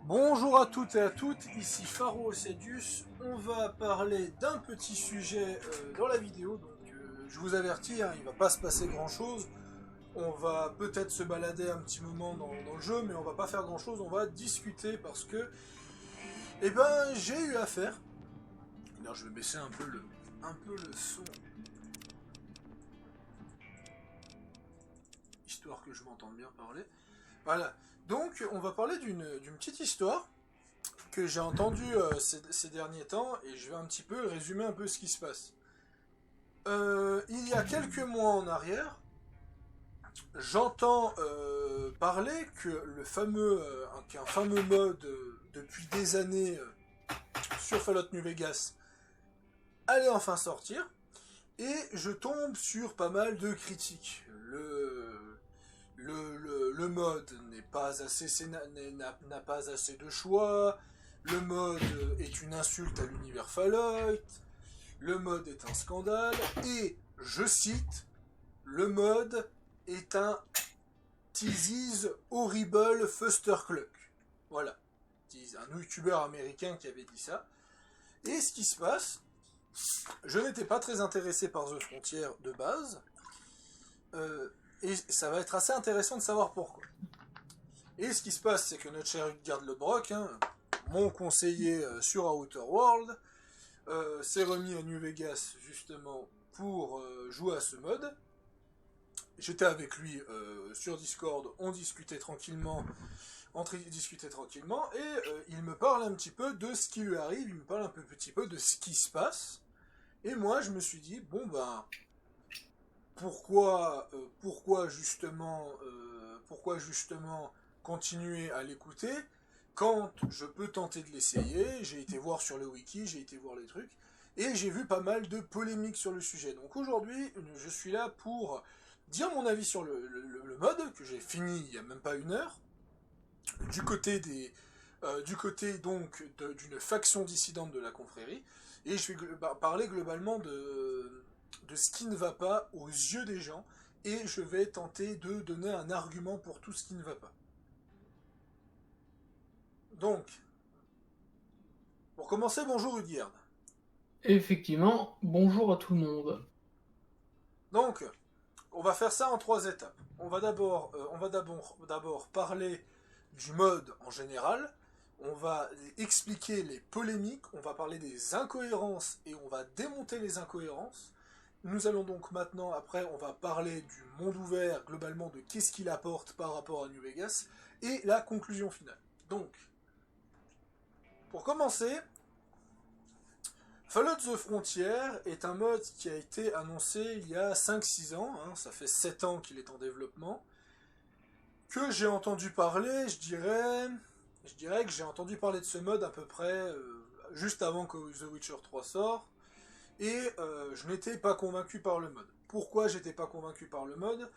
Bonjour à toutes et à toutes, ici Pharo Sedius. On va parler d'un petit sujet dans la vidéo, donc je vous avertis, hein, il va pas se passer grand chose. On va peut-être se balader un petit moment dans le jeu, mais on va pas faire grand chose, on va discuter parce que, eh ben, j'ai eu affaire. Alors je vais baisser un peu le son, histoire que je m'entende bien parler. Voilà, donc on va parler d'une petite histoire que j'ai entendue ces derniers temps, et je vais un petit peu résumer un peu ce qui se passe. Il y a quelques mois en arrière, j'entends parler que qu'un fameux mode depuis des années sur Fallout New Vegas allait enfin sortir, et je tombe sur pas mal de critiques. Le mode n'est pas assez, n'a pas assez de choix, le mode est une insulte à l'univers Fallout, le mode est un scandale, et, je cite, le mode est un "this is horrible fustercluck". Voilà. Un youtubeur américain qui avait dit ça. Et ce qui se passe, je n'étais pas très intéressé par The Frontier de base, et ça va être assez intéressant de savoir pourquoi. Et ce qui se passe, c'est que notre cher Utgard Lodbrok, hein, mon conseiller sur Outer World, s'est remis à New Vegas justement pour jouer à ce mode. J'étais avec lui sur Discord, on discutait tranquillement, et il me parle un petit peu de ce qui lui arrive, il me parle un petit peu de ce qui se passe. Et moi, je me suis dit, bon ben, pourquoi justement continuer à l'écouter quand je peux tenter de l'essayer. J'ai été voir sur le wiki, j'ai été voir les trucs, et j'ai vu pas mal de polémiques sur le sujet. Donc aujourd'hui, je suis là pour dire mon avis sur le mode, que j'ai fini il n'y a même pas une heure, du côté donc d'une faction dissidente de la confrérie, et je vais parler globalement de ce qui ne va pas aux yeux des gens, et je vais tenter de donner un argument pour tout ce qui ne va pas. Donc, pour commencer, bonjour Udgird. Effectivement, bonjour à tout le monde. Donc, on va faire ça en trois étapes. On va d'abord parler du mode en général. On va expliquer les polémiques, on va parler des incohérences et on va démonter les incohérences. Nous allons donc maintenant, après, on va parler du monde ouvert, globalement de qu'est-ce qu'il apporte par rapport à New Vegas, et la conclusion finale. Donc, pour commencer, Fallout The Frontier est un mode qui a été annoncé il y a 5-6 ans, hein, ça fait 7 ans qu'il est en développement, que j'ai entendu parler, je dirais que j'ai entendu parler de ce mode à peu près juste avant que The Witcher 3 sort, et je n'étais pas convaincu par le mode. Pourquoi j'étais pas convaincu par le mode?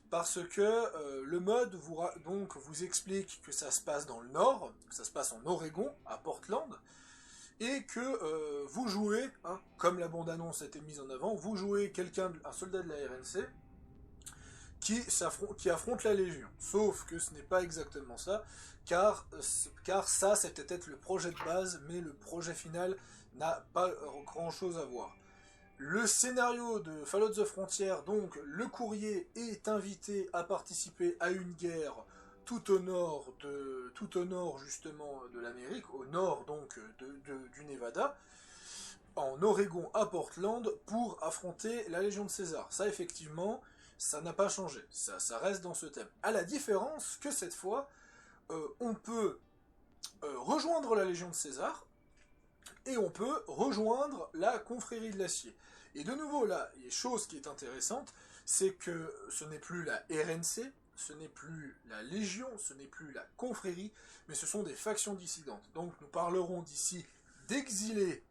Parce que le mode vous explique que ça se passe dans le nord, que ça se passe en Oregon, à Portland, et que vous jouez, hein, comme la bande-annonce a été mise en avant, vous jouez un soldat de la RNC qui affronte la Légion. Sauf que ce n'est pas exactement ça, car ça c'est peut-être le projet de base, mais le projet final n'a pas grand-chose à voir. Le scénario de Fallout the Frontier, donc le courrier est invité à participer à une guerre tout au nord justement de l'Amérique, au nord donc du Nevada, en Oregon à Portland, pour affronter la Légion de César. Ça effectivement, ça n'a pas changé, ça reste dans ce thème. À la différence que cette fois, on peut rejoindre la Légion de César, et on peut rejoindre la confrérie de l'acier. Et de nouveau, là, il y a une chose qui est intéressante, c'est que ce n'est plus la RNC, ce n'est plus la Légion, ce n'est plus la confrérie, mais ce sont des factions dissidentes. Donc nous parlerons d'ici d'exilés,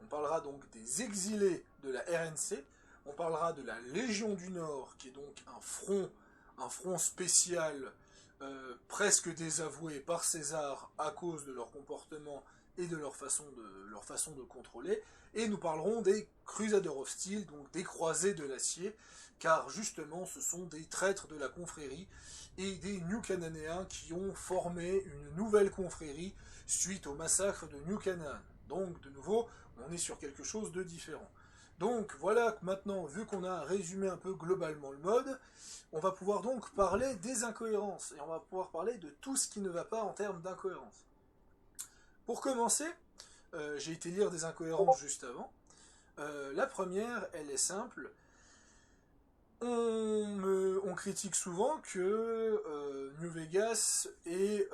on parlera donc des exilés de la RNC, on parlera de la Légion du Nord, qui est donc un front spécial presque désavoué par César à cause de leur comportement et de leur façon de contrôler, et nous parlerons des Crusaders of Steel, donc des croisés de l'acier, car justement ce sont des traîtres de la confrérie et des New Cananéens qui ont formé une nouvelle confrérie suite au massacre de New Canaan. Donc de nouveau, on est sur quelque chose de différent. Donc voilà que maintenant, vu qu'on a résumé un peu globalement le mode, on va pouvoir donc parler des incohérences, et on va pouvoir parler de tout ce qui ne va pas en termes d'incohérence. Pour commencer, j'ai été lire des incohérences juste avant. La première, elle est simple. On critique souvent que New Vegas et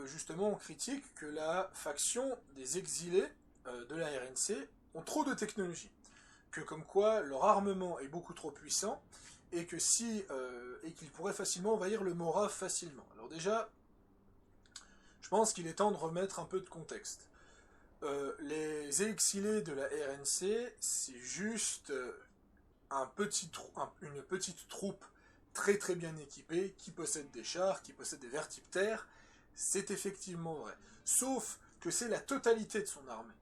justement on critique que la faction des exilés de la RNC ont trop de technologie, que comme quoi leur armement est beaucoup trop puissant et que et qu'ils pourraient facilement envahir le Morave facilement. Alors déjà, je pense qu'il est temps de remettre un peu de contexte. Les exilés de la RNC, c'est juste une petite troupe très très bien équipée qui possède des chars, qui possède des vertiptères. C'est effectivement vrai. Sauf que c'est la totalité de son armée.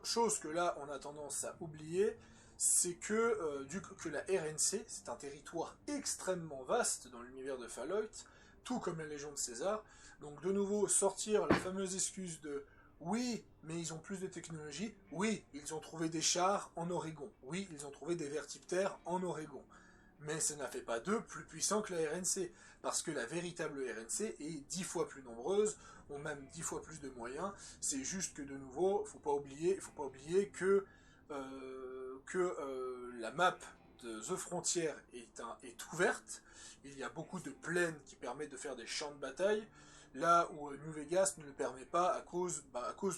Chose que là on a tendance à oublier, c'est que la RNC, c'est un territoire extrêmement vaste dans l'univers de Fallout, tout comme la Légion de César. Donc de nouveau, sortir la fameuse excuse de « oui, mais ils ont plus de technologie, oui, ils ont trouvé des chars en Oregon, oui, ils ont trouvé des vertiptères en Oregon ». Mais ça n'a fait pas d'eux plus puissants que la RNC, parce que la véritable RNC est 10 fois plus nombreuse, ont même 10 fois plus de moyens. C'est juste que de nouveau, il ne faut pas oublier que la map de The Frontier est ouverte. Il y a beaucoup de plaines qui permettent de faire des champs de bataille, là où New Vegas ne le permet pas à cause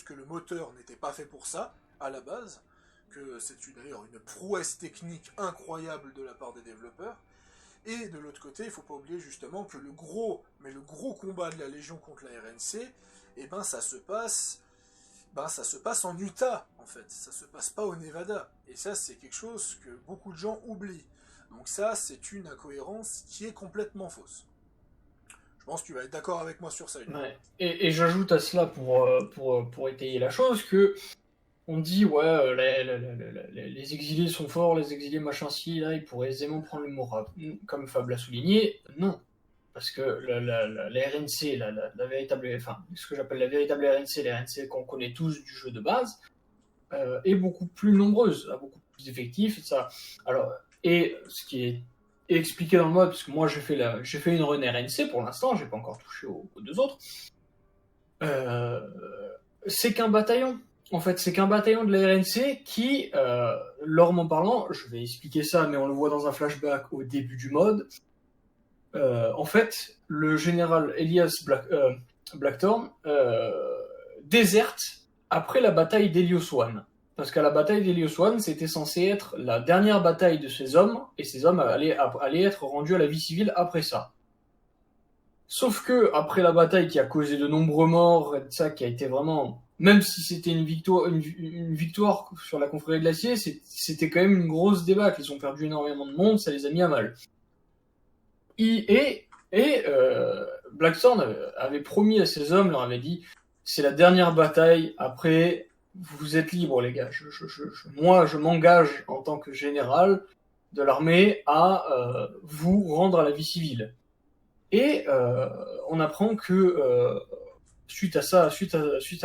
que le moteur n'était pas fait pour ça, à la base, que c'est d'ailleurs une prouesse technique incroyable de la part des développeurs. Et de l'autre côté, il ne faut pas oublier justement que le gros combat de la Légion contre la RNC, ça se passe en Utah, en fait. Ça se passe pas au Nevada. Et ça, c'est quelque chose que beaucoup de gens oublient. Donc ça, c'est une incohérence qui est complètement fausse. Je pense que tu vas être d'accord avec moi sur ça. Ouais. Et j'ajoute à cela, pour étayer la chose, que on dit, ouais, les exilés sont forts, les exilés machin ci, là, ils pourraient aisément prendre le Morave. Comme Fab l'a souligné, non. Parce que la RNC, la véritable, enfin, ce que j'appelle la véritable RNC, la RNC qu'on connaît tous du jeu de base, est beaucoup plus nombreuse, a beaucoup plus d'effectifs, et ça. Alors, et ce qui est expliqué dans le mode, parce que moi j'ai fait une run RNC pour l'instant, j'ai pas encore touché aux deux autres, c'est qu'un bataillon. En fait, c'est qu'un bataillon de la RNC qui, lorement parlant, je vais expliquer ça, mais on le voit dans un flashback au début du mode. En fait, le général Elias Blackthorn déserte après la bataille d'Helios One. Parce qu'à la bataille d'Helios One, c'était censé être la dernière bataille de ces hommes, et ces hommes allaient être rendus à la vie civile après ça. Sauf que, après la bataille qui a causé de nombreux morts, et ça, qui a été vraiment, même si c'était une victoire sur la confrérie de l'acier, c'était quand même une grosse débâcle. Ils ont perdu énormément de monde, ça les a mis à mal. Blackthorn avait promis à ses hommes, leur avait dit, c'est la dernière bataille, après, vous êtes libres les gars. Moi, je m'engage en tant que général de l'armée à vous rendre à la vie civile. Et on apprend que suite à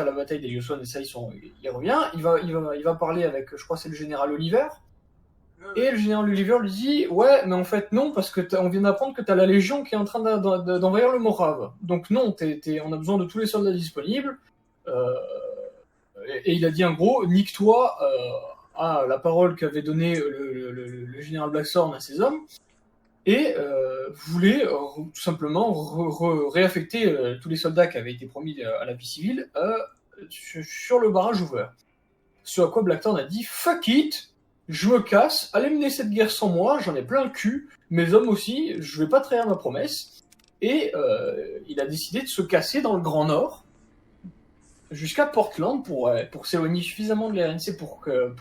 la bataille d'Helios One, et ça il revient, il va parler avec, je crois que c'est le général Oliver. Et le général Oliver lui dit, ouais, mais en fait non, parce que on vient d'apprendre que t'as la Légion qui est en train d'envahir le Morave. Donc non, on a besoin de tous les soldats disponibles. Et il a dit en gros, nique-toi à la parole qu'avait donnée le général Blackthorn à ses hommes, et voulait tout simplement réaffecter tous les soldats qui avaient été promis à la vie civile sur le barrage ouvert. Ce à quoi Blackthorn a dit, fuck it, je me casse, allez mener cette guerre sans moi, j'en ai plein le cul, mes hommes aussi, je vais pas trahir ma promesse. Et il a décidé de se casser dans le Grand Nord, jusqu'à Portland, pour s'éloigner suffisamment de la RNC pour qu'elle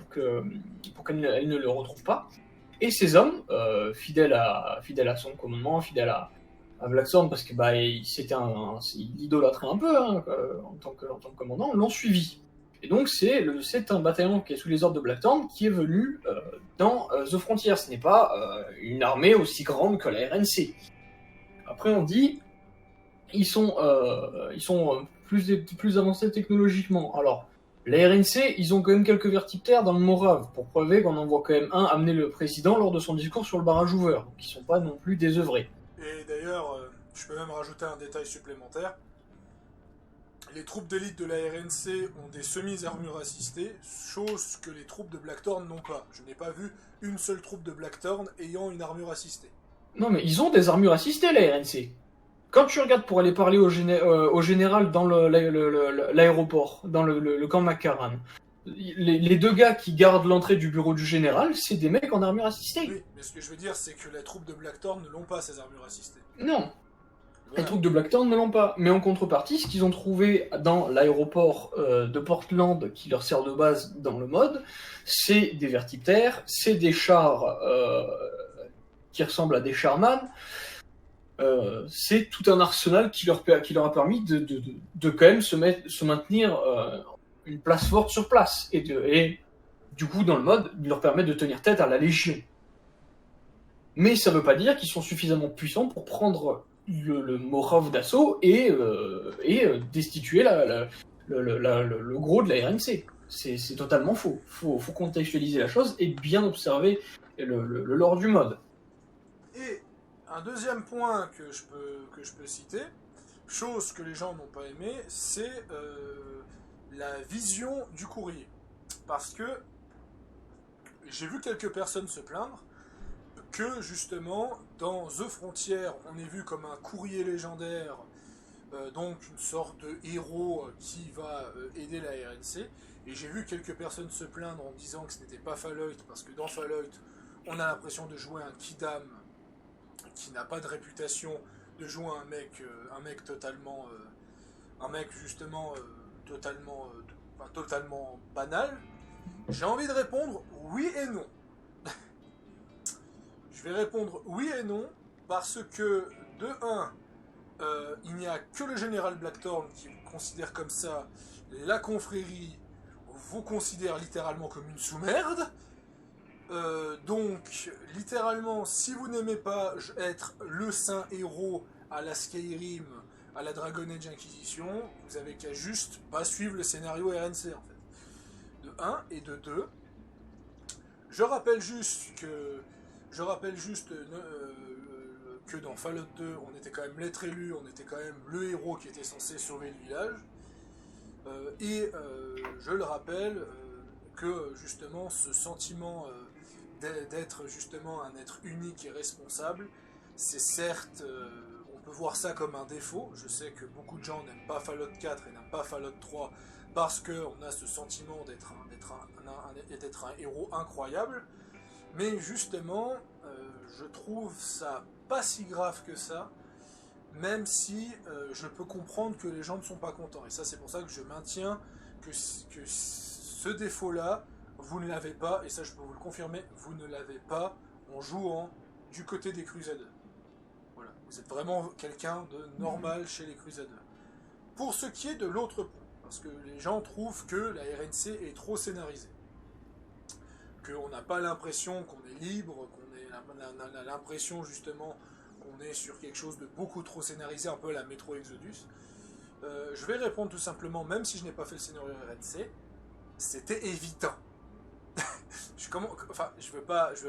ne le retrouve pas. Et ces hommes, fidèles à son commandement, fidèles à Blackthorn parce que il idolâtrait un peu hein, en tant que commandant, l'ont suivi. Et donc c'est un bataillon qui est sous les ordres de Blackthorn qui est venu dans The Frontier. Ce n'est pas une armée aussi grande que la RNC. Après on dit ils sont plus avancés technologiquement. Alors la RNC, ils ont quand même quelques vertiptères dans le Morave, pour prouver qu'on en voit quand même un amener le président lors de son discours sur le barrage ouvert, donc ils sont pas non plus désœuvrés. Et d'ailleurs, je peux même rajouter un détail supplémentaire. Les troupes d'élite de la RNC ont des semis-armures assistées, chose que les troupes de Blackthorn n'ont pas. Je n'ai pas vu une seule troupe de Blackthorn ayant une armure assistée. Non mais ils ont des armures assistées, la RNC. Quand tu regardes pour aller parler au général dans l'aéroport, dans le camp McCarran, les deux gars qui gardent l'entrée du bureau du général, c'est des mecs en armure assistée. Oui, mais ce que je veux dire, c'est que les troupes de Blackthorn ne l'ont pas, ces armures assistées. Non, Voilà. les troupes de Blackthorn ne l'ont pas. Mais en contrepartie, ce qu'ils ont trouvé dans l'aéroport de Portland, qui leur sert de base dans le mode, c'est des vertiptères, c'est des chars qui ressemblent à des Charman. C'est tout un arsenal qui leur a permis de quand même se maintenir une place forte sur place. Et du coup, dans le mode, il leur permet de tenir tête à la Légion. Mais ça veut pas dire qu'ils sont suffisamment puissants pour prendre le Morave d'assaut et destituer le gros de la RNC. C'est totalement faux. Faut contextualiser la chose et bien observer le lore du mode. Et un deuxième point que je peux citer, chose que les gens n'ont pas aimé, c'est la vision du courrier. Parce que j'ai vu quelques personnes se plaindre que justement dans The Frontier on est vu comme un courrier légendaire, donc une sorte de héros qui va aider la RNC, et j'ai vu quelques personnes se plaindre en disant que ce n'était pas Fallout, parce que dans Fallout on a l'impression de jouer un Kidam qui n'a pas de réputation, de jouer un mec totalement un mec justement totalement banal. J'ai envie de répondre oui et non. Je vais répondre oui et non, parce que, de 1, il n'y a que le général Blackthorn qui vous considère comme ça, la confrérie vous considère littéralement comme une sous-merde, donc, littéralement, si vous n'aimez pas être le saint héros à la Skyrim, à la Dragon Age Inquisition, vous avez qu'à juste pas suivre le scénario RNC, en fait. De 1 et de 2, je rappelle juste que dans Fallout 2, on était quand même l'être élu, on était quand même le héros qui était censé sauver le village. Je le rappelle que justement ce sentiment d'être justement un être unique et responsable, c'est certes, on peut voir ça comme un défaut. Je sais que beaucoup de gens n'aiment pas Fallout 4 et n'aiment pas Fallout 3 parce qu'on a ce sentiment d'être un héros incroyable. Mais justement, je trouve ça pas si grave que ça, même si je peux comprendre que les gens ne sont pas contents. Et ça, c'est pour ça que je maintiens que ce défaut-là, vous ne l'avez pas, et ça je peux vous le confirmer, vous ne l'avez pas en jouant du côté des Crusaders. Voilà, vous êtes vraiment quelqu'un de normal chez les Crusaders. Pour ce qui est de l'autre point, parce que les gens trouvent que la RNC est trop scénarisée, qu'on n'a pas l'impression qu'on est libre, qu'on a l'impression justement qu'on est sur quelque chose de beaucoup trop scénarisé, un peu à la Metro Exodus. Je vais répondre tout simplement, même si je n'ai pas fait le scénario RNC, c'était évident. J'ai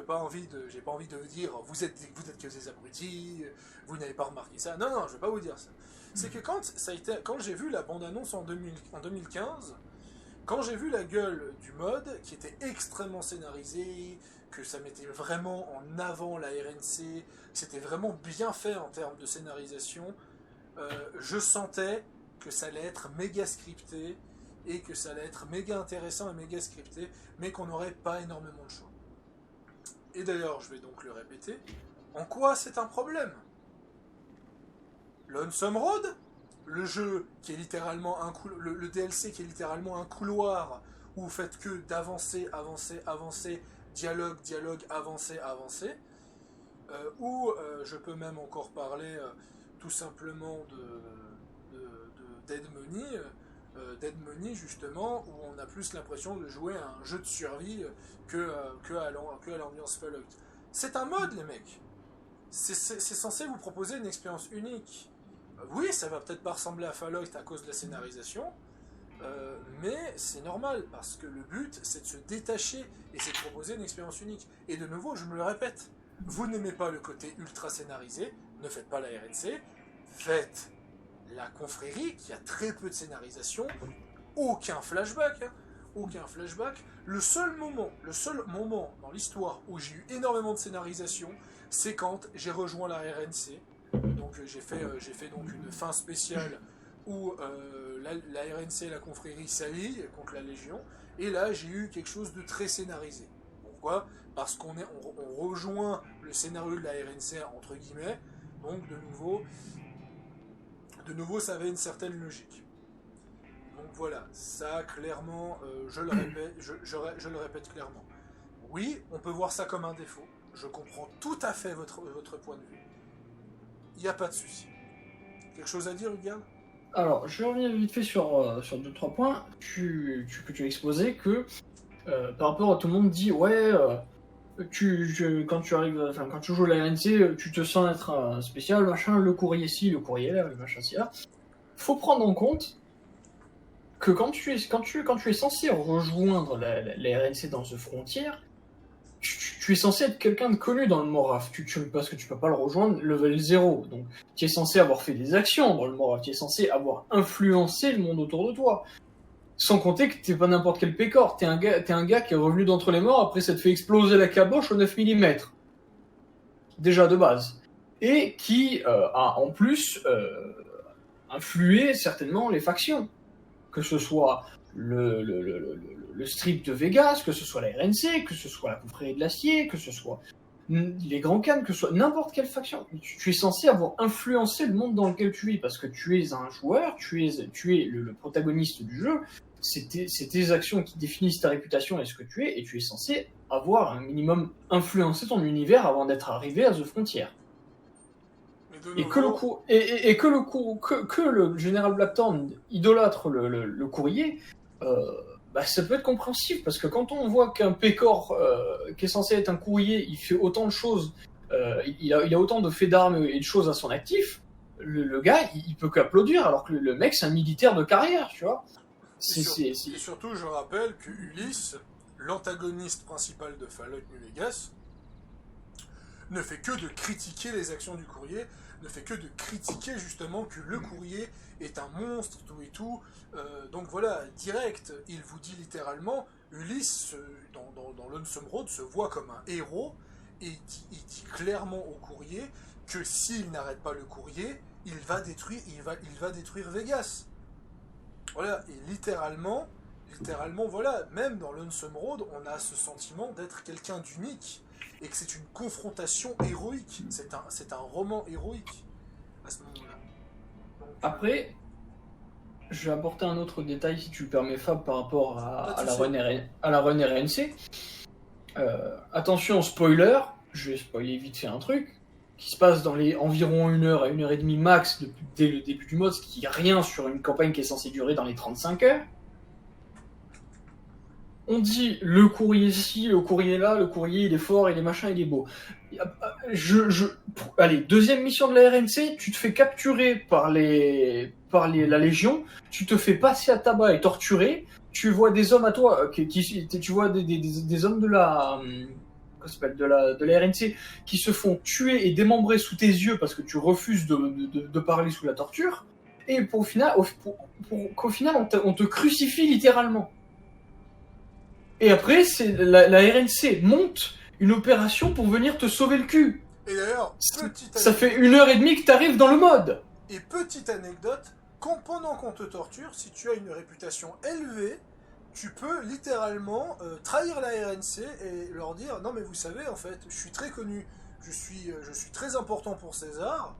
pas envie de vous dire vous êtes que des abrutis, vous n'avez pas remarqué ça. Non, je vais pas vous dire ça. C'est que quand j'ai vu la bande-annonce en 2015, quand j'ai vu la gueule du mode, qui était extrêmement scénarisée, que ça mettait vraiment en avant la RNC, que c'était vraiment bien fait en termes de scénarisation, je sentais que ça allait être méga scripté, et que ça allait être méga intéressant et méga scripté, mais qu'on n'aurait pas énormément de choix. Et d'ailleurs, je vais donc le répéter, en quoi c'est un problème ? Lonesome Road, le jeu qui est littéralement le DLC qui est littéralement un couloir où vous faites que d'avancer, avancer, dialogue, avancer, ou je peux même encore parler tout simplement Dead Money, Dead Money justement, où on a plus l'impression de jouer à un jeu de survie que à l'ambiance Fallout. C'est un mode, les mecs. C'est censé vous proposer une expérience unique. Oui, ça va peut-être pas ressembler à Fallout à cause de la scénarisation, mais c'est normal, parce que le but, c'est de se détacher et c'est de proposer une expérience unique. Et de nouveau, je me le répète, vous n'aimez pas le côté ultra scénarisé, ne faites pas la RNC, faites la confrérie, qui a très peu de scénarisation, aucun flashback, aucun flashback. Le seul moment dans l'histoire où j'ai eu énormément de scénarisation, c'est quand j'ai rejoint la RNC. Donc j'ai fait donc une fin spéciale où la RNC et la confrérie s'allient contre la Légion, et là j'ai eu quelque chose de très scénarisé. Pourquoi ? Parce qu'on rejoint le scénario de la RNC entre guillemets, donc de nouveau ça avait une certaine logique. Donc voilà, ça clairement, je le répète clairement. Oui, on peut voir ça comme un défaut, je comprends tout à fait votre point de vue. Il n'y a pas de souci. Quelque chose à dire, Hugues ? Alors, je reviens vite fait sur 2-3 points que tu as exposé, que par rapport à tout le monde dit, ouais, quand tu joues à la RNC, tu te sens être un spécial, machin, le courrier ci, le courrier là, le machin ci là. Faut prendre en compte que quand tu es censé rejoindre la RNC dans The Frontier, tu es censé être quelqu'un de connu dans le Moraf, parce que tu peux pas le rejoindre level 0. Donc, tu es censé avoir fait des actions dans le Moraf, tu es censé avoir influencé le monde autour de toi. Sans compter que t'es pas n'importe quel pécor, t'es un gars qui est revenu d'entre les morts après s'être fait exploser la caboche au 9 mm. Déjà de base. Et qui a en plus influé certainement les factions. Que ce soit le strip de Vegas, que ce soit la RNC, que ce soit la confrérie de l'acier, que ce soit les Grands Khan, que ce soit n'importe quelle faction. Tu es censé avoir influencé le monde dans lequel tu vis, parce que tu es un joueur, tu es le protagoniste du jeu, c'est tes actions qui définissent ta réputation et ce que tu es, et tu es censé avoir un minimum influencé ton univers avant d'être arrivé à The Frontier. Et que le général Blackthorn idolâtre le courrier, ça peut être compréhensif, parce que quand on voit qu'un pécor qui est censé être un courrier, il fait autant de choses, il a autant de faits d'armes et de choses à son actif, le gars, il peut qu'applaudir, alors que le mec, c'est un militaire de carrière, tu vois. Et surtout, je rappelle que Ulysse, l'antagoniste principal de Fallout New Vegas, ne fait que de critiquer les actions du courrier, ne fait que de critiquer justement que le courrier est un monstre, tout et tout. Donc voilà, direct, il vous dit littéralement, Ulysse, dans Lonesome Road, se voit comme un héros, et il dit clairement au courrier que s'il n'arrête pas le courrier, il va détruire Vegas. Voilà, et littéralement, voilà, même dans Lonesome Road, on a ce sentiment d'être quelqu'un d'unique, et que c'est une confrontation héroïque, c'est un roman héroïque, à ce moment-là. Donc, après, je vais apporter un autre détail, si tu le permets, Fab, par rapport à la run RNC. Attention, spoiler, je vais spoiler vite fait un truc, qui se passe dans les environ 1 heure à 1 heure et demie max dès le début du mode, ce qui est rien sur une campagne qui est censée durer dans les 35 heures. On dit le courrier ci, le courrier là, le courrier il est fort, il est machin, il est beau. Allez, deuxième mission de la RNC, tu te fais capturer par la Légion, tu te fais passer à tabac et torturer, tu vois des hommes à toi, tu vois des hommes de la RNC qui se font tuer et démembrer sous tes yeux parce que tu refuses de parler sous la torture, et qu'au final on te crucifie littéralement. Et après, c'est la RNC monte une opération pour venir te sauver le cul. Et d'ailleurs, ça fait 1 heure et demie que t'arrives dans le mode. Et petite anecdote, pendant qu'on te torture, si tu as une réputation élevée, tu peux littéralement trahir la RNC et leur dire « Non mais vous savez, en fait, je suis très connu, je suis très important pour César,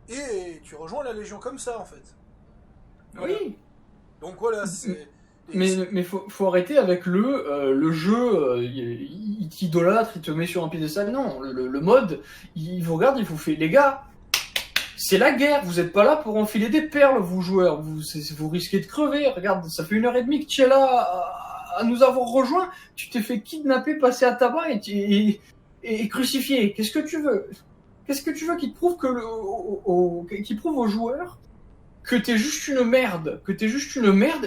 et tu rejoins la Légion comme ça, en fait. » Voilà. Oui. Donc voilà, c'est... Mais faut arrêter avec le jeu, il t'idolâtre, il te met sur un piédestal. Non, le mode, il vous regarde, il vous fait, les gars, C'est la guerre, vous êtes pas là pour enfiler des perles, vous joueurs, vous risquez de crever, regarde, ça fait 1 heure et demie que tu es là à nous avoir rejoints, tu t'es fait kidnapper, passer à tabac et crucifier, qu'est-ce que tu veux? Qu'est-ce que tu veux qui te prouve qui prouve aux joueurs que t'es juste une merde,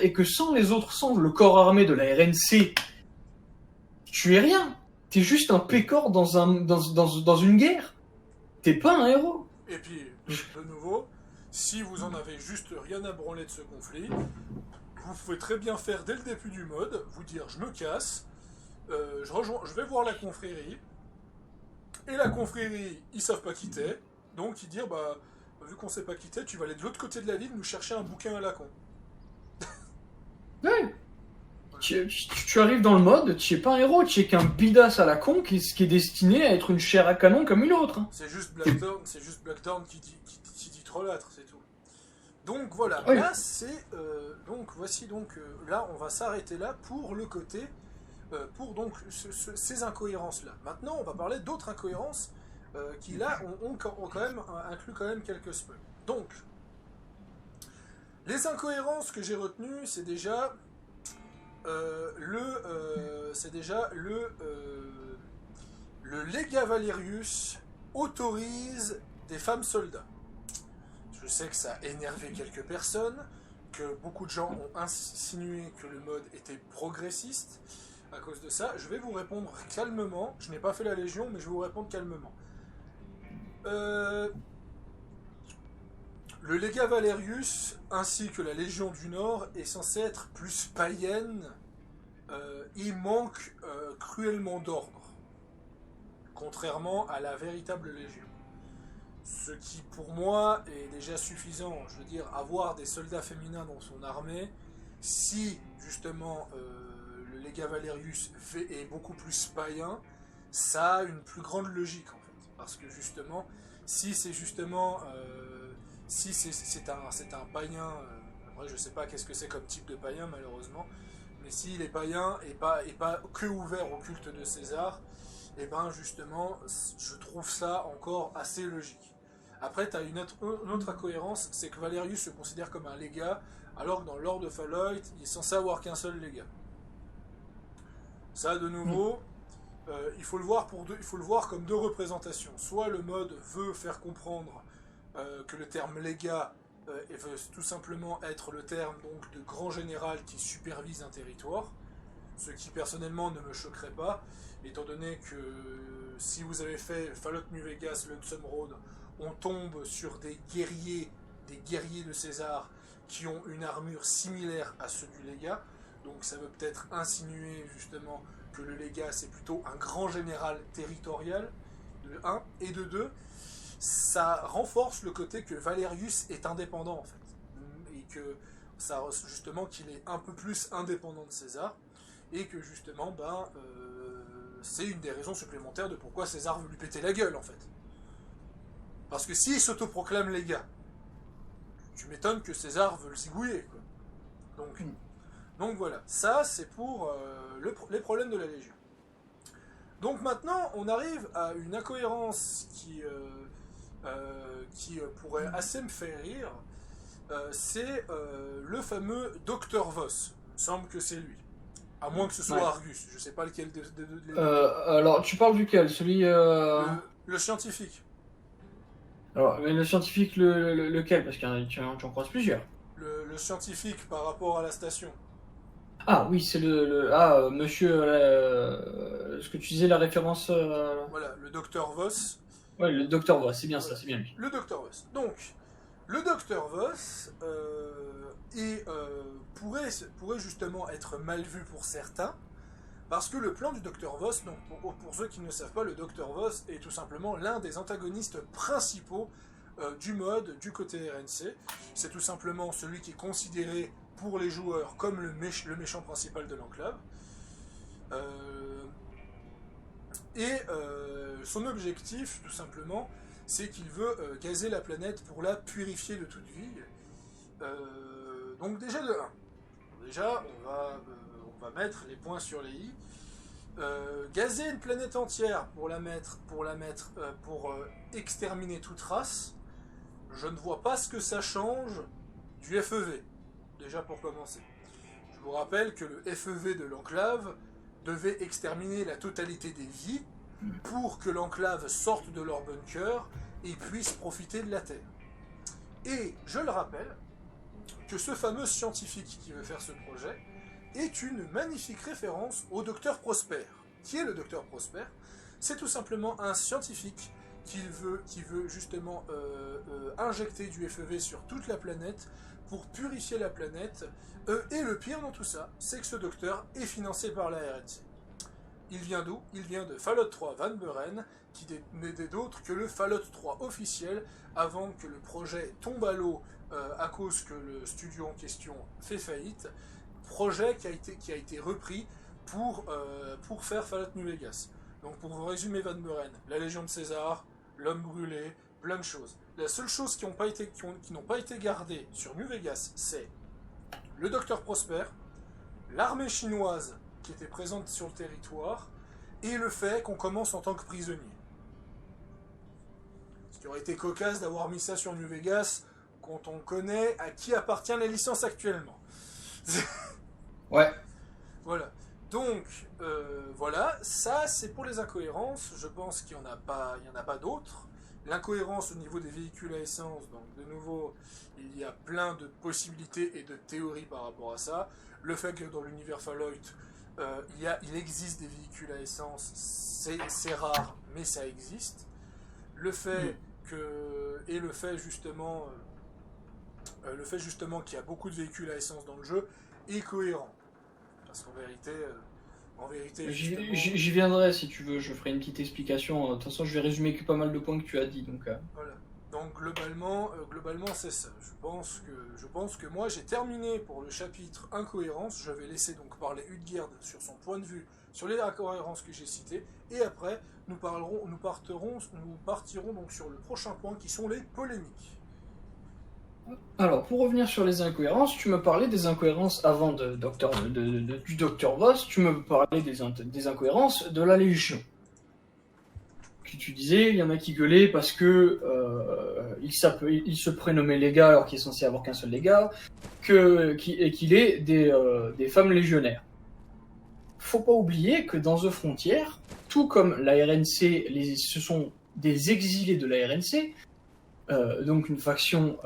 et que sans les autres, sans le corps armé de la RNC, tu es rien. T'es juste un pécor dans une guerre. T'es pas un héros. Et puis, de nouveau, si vous en avez juste rien à branler de ce conflit, vous pouvez très bien faire dès le début du mode, vous dire je me casse, je vais voir la confrérie, et la confrérie, ils savent pas qui t'es, donc ils disent bah vu qu'on sait pas qui t'es, tu vas aller de l'autre côté de la ville nous chercher un bouquin à la con. Ouais. Tu arrives dans le mode, tu es pas un héros, tu es qu'un bidasse à la con qui est destiné à être une chair à canon comme une autre. C'est juste Blackthorn qui dit trollâtre, c'est tout. Donc voilà, Oui. là c'est donc voici donc là on va s'arrêter là pour le côté pour donc ces incohérences là. Maintenant on va parler d'autres incohérences qui là ont quand même inclus quand même quelques spoils. Donc les incohérences que j'ai retenues c'est déjà le légat Valerius autorise des femmes soldats. Je sais que ça a énervé quelques personnes, que beaucoup de gens ont insinué que le mode était progressiste. À cause de ça, je vais vous répondre calmement. Je n'ai pas fait la Légion, mais je vais vous répondre calmement. Le légat Valerius, ainsi que la Légion du Nord, est censé être plus païenne. Il manque cruellement d'ordre, contrairement à la véritable Légion. Ce qui, pour moi, est déjà suffisant. Je veux dire, avoir des soldats féminins dans son armée, si, justement, le légat Valerius est beaucoup plus païen, ça a une plus grande logique, en fait. Parce que, justement, si c'est justement... si c'est un païen... après, je sais pas qu'est-ce que c'est comme type de païen, malheureusement. Mais s'il est païen et pas que ouvert au culte de César, et ben justement, je trouve ça encore assez logique. Après, tu as une autre incohérence, c'est que Valerius se considère comme un légat, alors que dans l'ordre de Fallout, il est censé avoir qu'un seul légat. Ça, de nouveau, il faut le voir comme deux représentations. Soit le mode veut faire comprendre que le terme légat veut tout simplement être le terme donc, de grand général qui supervise un territoire, ce qui personnellement ne me choquerait pas, étant donné que si vous avez fait Fallout New Vegas, Lonesome Road, on tombe sur des guerriers de César qui ont une armure similaire à ceux du légat, donc ça veut peut-être insinuer justement que le légat c'est plutôt un grand général territorial, de 1, et de 2, ça renforce le côté que Valerius est indépendant en fait, et que ça justement qu'il est un peu plus indépendant de César, et que justement c'est une des raisons supplémentaires de pourquoi César veut lui péter la gueule en fait. Parce que s'il s'autoproclame légat, tu m'étonnes que César veut le zigouiller quoi. Donc voilà, ça c'est pour les problèmes de la Légion. Donc maintenant on arrive à une incohérence qui pourrait assez me faire rire, c'est le fameux Dr Voss. Il me semble que c'est lui. À moins que ce soit Argus, je sais pas lequel alors, tu parles duquel? Celui... Le scientifique. Alors, mais le scientifique, lequel? Parce que tu en croises plusieurs. Le scientifique par rapport à la station. Ah oui, c'est monsieur... ce que tu disais, la référence... Voilà, le Dr Voss. Ouais, le Dr Voss, c'est bien ça, c'est bien lui. Le Dr Voss. Donc, le Dr Voss pourrait justement être mal vu pour certains, parce que le plan du Dr Voss, donc pour ceux qui ne savent pas, le Dr Voss est tout simplement l'un des antagonistes principaux du mode du côté RNC. C'est tout simplement celui qui est considéré pour les joueurs comme le méchant principal de l'enclave. Son objectif, tout simplement, c'est qu'il veut gazer la planète pour la purifier de toute vie. Donc déjà de 1. Déjà, on va mettre les points sur les i. Gazer une planète entière pour exterminer toute race, je ne vois pas ce que ça change du FEV, déjà pour commencer. Je vous rappelle que le FEV de l'enclave devait exterminer la totalité des vies pour que l'enclave sorte de leur bunker et puisse profiter de la Terre. Et je le rappelle que ce fameux scientifique qui veut faire ce projet est une magnifique référence au docteur Prosper. Qui est le docteur Prosper? C'est tout simplement un scientifique qui veut justement injecter du FEV sur toute la planète pour purifier la planète. Et le pire dans tout ça, c'est que ce docteur est financé par la RNC. Il vient d'où? Il vient de Fallout 3 Van Buren, qui n'était d'autre que le Fallout 3 officiel, avant que le projet tombe à l'eau à cause que le studio en question fait faillite. Projet qui a été repris pour faire Fallout New Vegas. Donc pour vous résumer Van Buren, la Légion de César, l'homme brûlé, plein de choses. La seule chose qui n'ont pas été gardées sur New Vegas, c'est le docteur Prosper, l'armée chinoise qui était présente sur le territoire, et le fait qu'on commence en tant que prisonnier. Ce qui aurait été cocasse d'avoir mis ça sur New Vegas quand on connaît à qui appartient la licence actuellement. Ouais. Voilà. Donc, voilà, ça c'est pour les incohérences. Je pense qu'il n'y en a pas d'autres. L'incohérence au niveau des véhicules à essence, donc de nouveau, il y a plein de possibilités et de théories par rapport à ça. Le fait que dans l'univers Fallout, il existe des véhicules à essence, c'est rare, mais ça existe. Le fait justement qu'il y a beaucoup de véhicules à essence dans le jeu est cohérent. Parce qu'en vérité, J'y viendrai si tu veux, je ferai une petite explication. De toute façon, je vais résumer que pas mal de points que tu as dit. Donc, voilà. Donc globalement c'est ça. Je pense que moi j'ai terminé pour le chapitre incohérence. Je vais laisser donc parler Hudgerd sur son point de vue sur les incohérences que j'ai citées. Et après, nous partirons donc sur le prochain point qui sont les polémiques. alors, pour revenir sur les incohérences, tu me parlais des incohérences avant du Dr Voss, tu me parlais des incohérences de la Légion. Tu disais, il y en a qui gueulaient parce que il se prénommait légat alors qu'il est censé avoir qu'un seul légat, et qu'il est des femmes légionnaires. Faut pas oublier que dans The Frontier, tout comme la RNC, ce sont des exilés de la RNC, donc une faction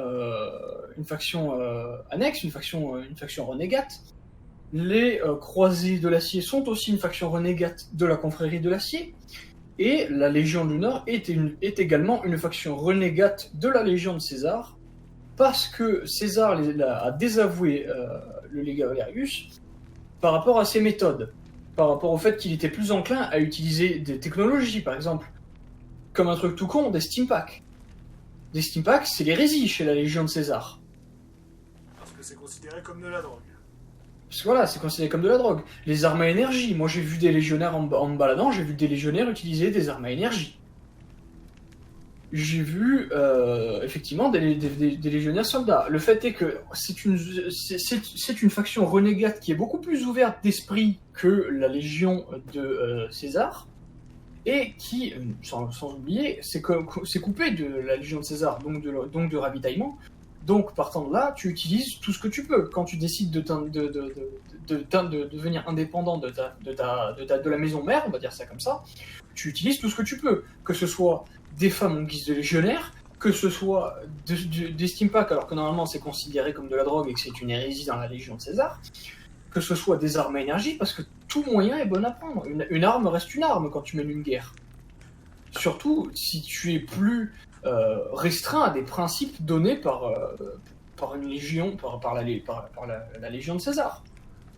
annexe, une faction renégate. Les Croisés de l'Acier sont aussi une faction renégate de la Confrérie de l'Acier. Et la Légion du Nord est également une faction renégate de la Légion de César, parce que César a désavoué le légat Valerius par rapport à ses méthodes, par rapport au fait qu'il était plus enclin à utiliser des technologies, par exemple, comme un truc tout con, des steampacks. Des steampacks, c'est l'hérésie chez la Légion de César. Parce que c'est considéré comme de la drogue. Parce que voilà, c'est considéré comme de la drogue. Les armes à énergie, moi j'ai vu des légionnaires en me baladant, j'ai vu des légionnaires utiliser des armes à énergie. J'ai vu effectivement des légionnaires soldats. Le fait est que c'est une faction renégate qui est beaucoup plus ouverte d'esprit que la Légion de César, et qui, sans oublier, c'est coupé de la Légion de César, donc de ravitaillement. Donc, partant de là, tu utilises tout ce que tu peux. Quand tu décides de devenir indépendant de la maison mère, on va dire ça comme ça, tu utilises tout ce que tu peux. Que ce soit des femmes en guise de légionnaires, que ce soit des steampacks, alors que normalement c'est considéré comme de la drogue et que c'est une hérésie dans la Légion de César, que ce soit des armes à énergie, parce que tout moyen est bon à prendre. Une arme reste une arme quand tu mènes une guerre. Surtout si tu es plus restreint à des principes donnés par une légion, par la Légion de César.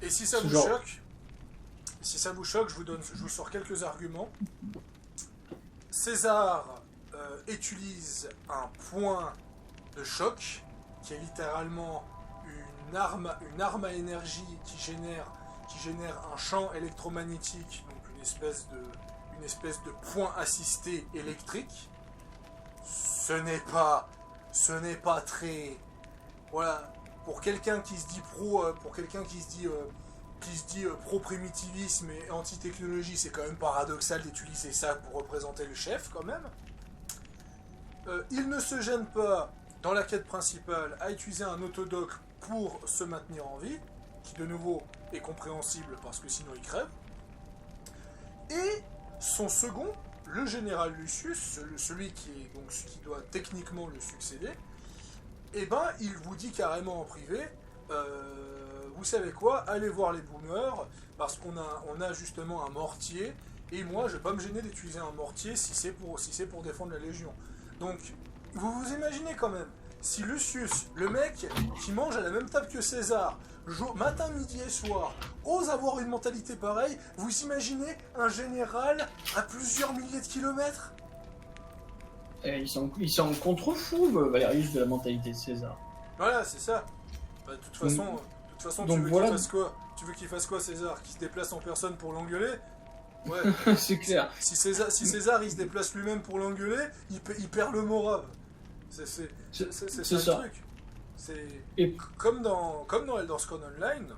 Et si ça vous choque, je vous sors quelques arguments. César utilise un point de choc qui est littéralement une arme à énergie qui génère un champ électromagnétique, donc une espèce de point assisté électrique. Ce n'est pas très, voilà, pour quelqu'un qui se dit pro primitivisme et anti technologie, c'est quand même paradoxal d'utiliser ça pour représenter le chef quand même. Il ne se gêne pas dans la quête principale, a utilisé un autodoc pour se maintenir en vie, qui de nouveau est compréhensible parce que sinon il crève. Et son second, le général Lucius, celui qui doit techniquement le succéder, eh ben il vous dit carrément en privé, vous savez quoi, allez voir les boomers, parce qu'on a justement un mortier, et moi je vais pas me gêner d'utiliser un mortier si c'est pour défendre la Légion. Donc, vous vous imaginez quand même, si Lucius, le mec qui mange à la même table que César, matin, midi et soir, ose avoir une mentalité pareille, vous imaginez un général à plusieurs milliers de kilomètres? Et il s'en contrefou, Valérius, de la mentalité de César. Voilà, c'est ça. Bah, de toute façon, donc, tu voilà. qu'il fasse quoi? Tu veux qu'il fasse quoi, César? Qu'il se déplace en personne pour l'engueuler? Ouais. C'est clair. Si César il se déplace lui-même pour l'engueuler, il perd le moral. C'est ça le truc. Et comme dans Elder Scrolls Online,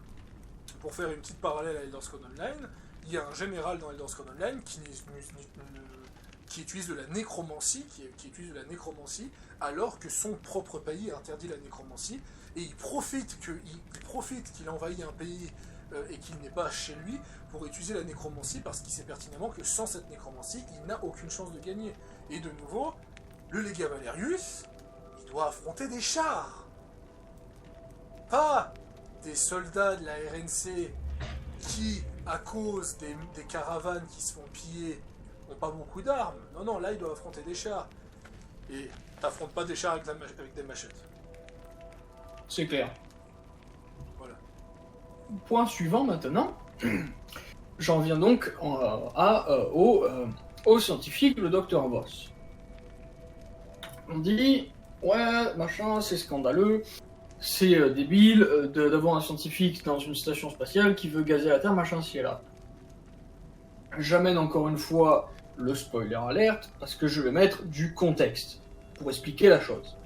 pour faire une petite parallèle à Elder Scrolls Online, il y a un général dans Elder Scrolls Online qui utilise de la nécromancie, qui utilise de la nécromancie, alors que son propre pays interdit la nécromancie, et il profite qu'il envahit un pays et qu'il n'est pas chez lui pour utiliser la nécromancie, parce qu'il sait pertinemment que sans cette nécromancie, il n'a aucune chance de gagner. Et de nouveau, le légat Valérius, il doit affronter des chars. Pas des soldats de la RNC qui, à cause des caravanes qui se font piller, n'ont pas beaucoup d'armes. Non, là, il doit affronter des chars. Et t'affrontes pas des chars avec des machettes. C'est clair. Voilà. Point suivant maintenant. J'en viens donc au scientifique, le docteur Voss. On dit, ouais, machin, c'est scandaleux, c'est débile d'avoir un scientifique dans une station spatiale qui veut gazer la Terre, machin, ci et là. J'amène encore une fois le spoiler alert, parce que je vais mettre du contexte pour expliquer la chose.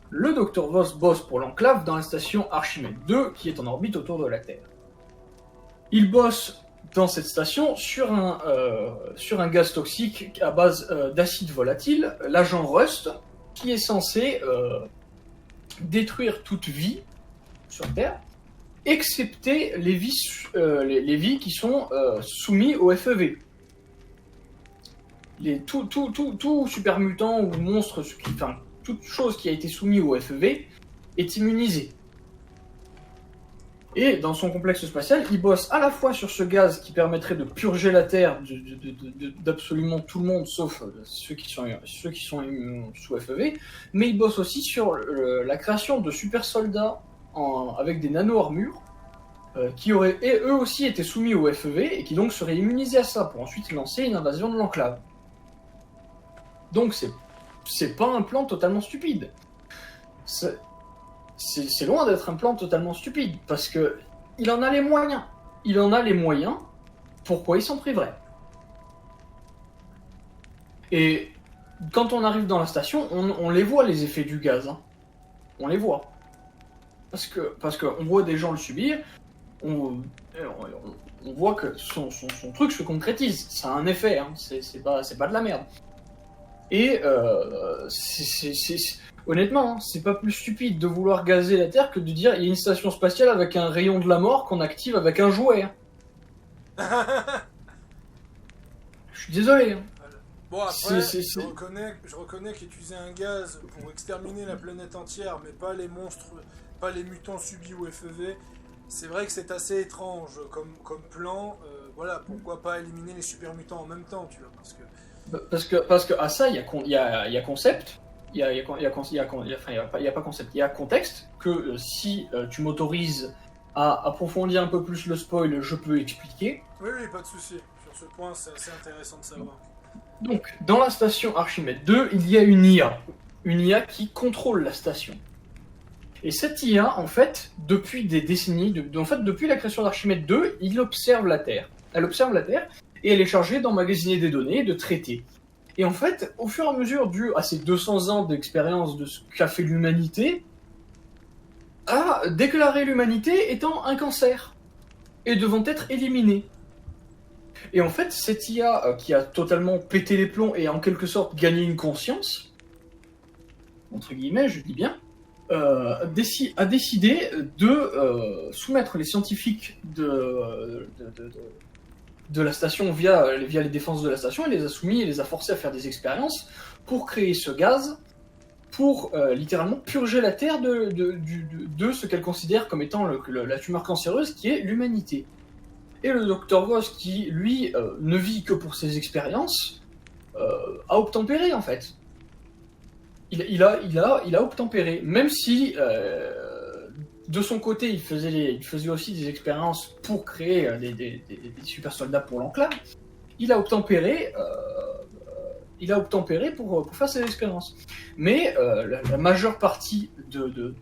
Le Dr Voss bosse pour l'Enclave dans la station Archimède 2 qui est en orbite autour de la Terre. Il bosse dans cette station sur un gaz toxique à base d'acide volatile, l'agent Rust, qui est censé détruire toute vie sur Terre, excepté les vies qui sont soumises au FEV. Tout super mutant ou monstre, toute chose qui a été soumise au FEV est immunisée. Et dans son complexe spatial, il bosse à la fois sur ce gaz qui permettrait de purger la Terre d'absolument tout le monde, sauf ceux qui sont sous FEV, mais il bosse aussi sur la création de super soldats avec des nano-armures qui auraient eux aussi été soumis au FEV et qui donc seraient immunisés à ça pour ensuite lancer une invasion de l'Enclave. Donc c'est pas un plan totalement stupide. C'est loin d'être un plan totalement stupide, parce que il en a les moyens. Il en a les moyens, pourquoi il s'en priverait? Et quand on arrive dans la station, on les voit, les effets du gaz. Hein. On les voit. Parce que on voit des gens le subir, on voit que son truc se concrétise. Ça a un effet, hein. C'est pas de la merde. Et honnêtement, c'est pas plus stupide de vouloir gazer la Terre que de dire il y a une station spatiale avec un rayon de la mort qu'on active avec un jouet. Je suis désolé. Hein. Bon, après, je reconnais qu'utiliser un gaz pour exterminer la planète entière, mais pas les monstres, pas les mutants subis au FEV, c'est vrai que c'est assez étrange comme plan. Voilà, pourquoi pas éliminer les super mutants en même temps, tu vois, parce que à ça, il y a concept. Il y a contexte que si tu m'autorises à approfondir un peu plus le spoil, je peux expliquer. Oui, pas de souci. Sur ce point, c'est assez intéressant de savoir. Donc, dans la station Archimède 2, il y a une IA qui contrôle la station. Et cette IA, en fait, depuis des décennies, depuis la création d'Archimède 2, elle observe la Terre et elle est chargée d'emmagasiner des données, de traiter. Et en fait, au fur et à mesure dû à ces 200 ans d'expérience de ce qu'a fait l'humanité, a déclaré l'humanité étant un cancer et devant être éliminée. Et en fait, cette IA qui a totalement pété les plombs et en quelque sorte gagné une conscience, entre guillemets, je dis bien, a décidé de soumettre les scientifiques de la station via les défenses de la station, et les a soumis et les a forcés à faire des expériences pour créer ce gaz, pour littéralement purger la Terre de ce qu'elle considère comme étant la tumeur cancéreuse qui est l'humanité. Et le docteur Voss, qui lui ne vit que pour ses expériences, a obtempéré en fait. Il a obtempéré, même si de son côté il faisait aussi des expériences pour créer des super soldats pour l'enclave. Il a obtempéré pour faire ses expériences. Mais la majeure partie de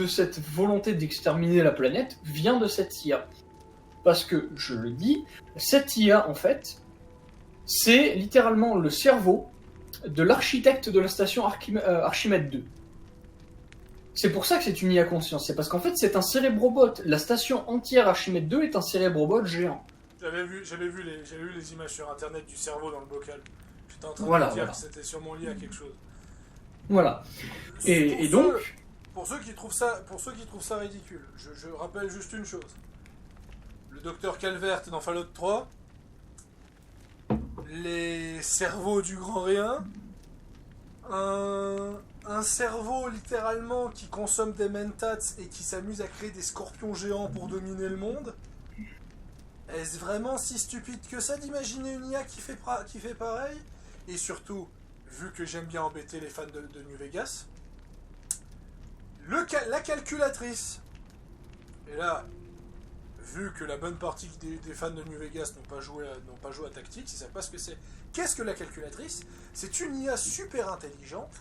cette volonté d'exterminer la planète vient de cette IA. Parce que, je le dis, cette IA, en fait, c'est littéralement le cerveau de l'architecte de la station Archimède 2. C'est pour ça que c'est une IA conscience. C'est parce qu'en fait, c'est un cérébrobot. La station entière Archimède 2 est un cérébrobot géant. J'avais vu les images sur internet du cerveau dans le bocal. J'étais en train de me dire que c'était sûrement lié à quelque chose. Voilà. Et donc... Pour ceux qui trouvent ça ridicule, je rappelle juste une chose. Le docteur Calvert dans Fallout 3, les cerveaux du grand rien, un cerveau littéralement qui consomme des mentats et qui s'amuse à créer des scorpions géants pour dominer le monde. Est-ce vraiment si stupide que ça d'imaginer une IA qui fait pareil? Et surtout, vu que j'aime bien embêter les fans de New Vegas, la calculatrice. Et là, vu que la bonne partie des fans de New Vegas n'ont pas joué à Tactics, ils ne savent pas ce que c'est. Qu'est-ce que la calculatrice? C'est une IA super intelligente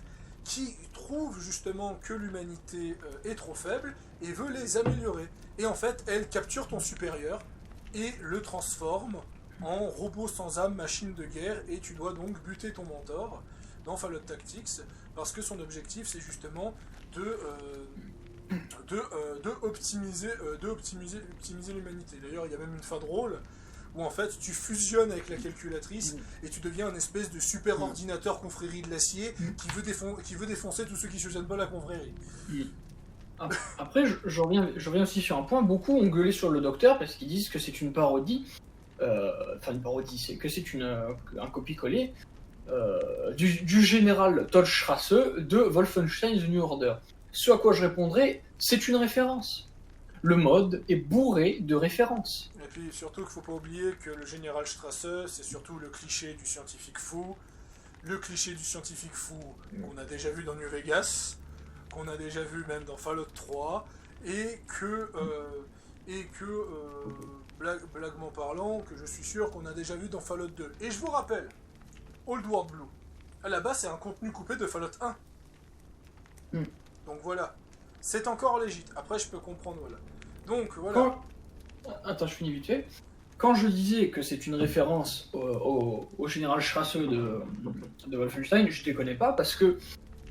qui trouve justement que l'humanité est trop faible et veut les améliorer. Et en fait, elle capture ton supérieur et le transforme en robot sans âme, machine de guerre, et tu dois donc buter ton mentor dans Fallout Tactics, parce que son objectif c'est justement optimiser l'humanité. D'ailleurs, il y a même une fin drôle où en fait tu fusionnes avec la calculatrice et tu deviens une espèce de super ordinateur confrérie de l'acier qui veut défoncer tous ceux qui fusionnent pas la confrérie. Après, je reviens aussi sur un point. Beaucoup ont gueulé sur le docteur parce qu'ils disent que c'est une parodie. Une parodie, c'est que c'est un copier-coller du général Todd Strasse de Wolfenstein The New Order. Ce à quoi je répondrai, c'est une référence. Le mode est bourré de références. Et puis surtout qu'il ne faut pas oublier que le général Strasse, c'est surtout le cliché du scientifique fou. Le cliché du scientifique fou qu'on a déjà vu dans New Vegas, qu'on a déjà vu même dans Fallout 3, et que blaguement parlant, que je suis sûr qu'on a déjà vu dans Fallout 2. Et je vous rappelle, Old World Blue, à la base c'est un contenu coupé de Fallout 1. Donc voilà, c'est encore légit. Après je peux comprendre, voilà. Donc voilà. Attends, je finis vite fait. Quand je disais que c'est une référence au général Strasse de Wolfenstein, je ne te connais pas parce que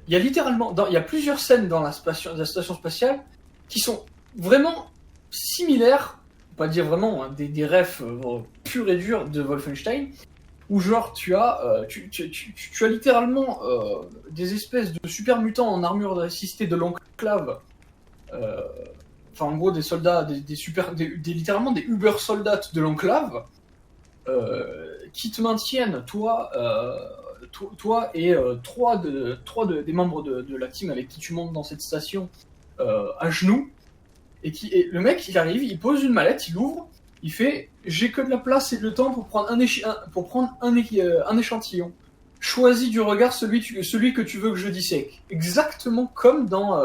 il y a littéralement, il y a plusieurs scènes dans la station spatiale qui sont vraiment similaires, pas dire vraiment, hein, des refs purs et durs de Wolfenstein, où genre tu as littéralement des espèces de super mutants en armure assistée de l'enclave, en gros des soldats, littéralement des Uber soldats de l'enclave, qui te maintiennent toi et trois des membres de la team avec qui tu montes dans cette station à genoux, et le mec il arrive, il pose une mallette, il ouvre, il fait j'ai que de la place et le temps pour prendre un échantillon. Choisis du regard celui que tu veux que je dissèque. Exactement comme dans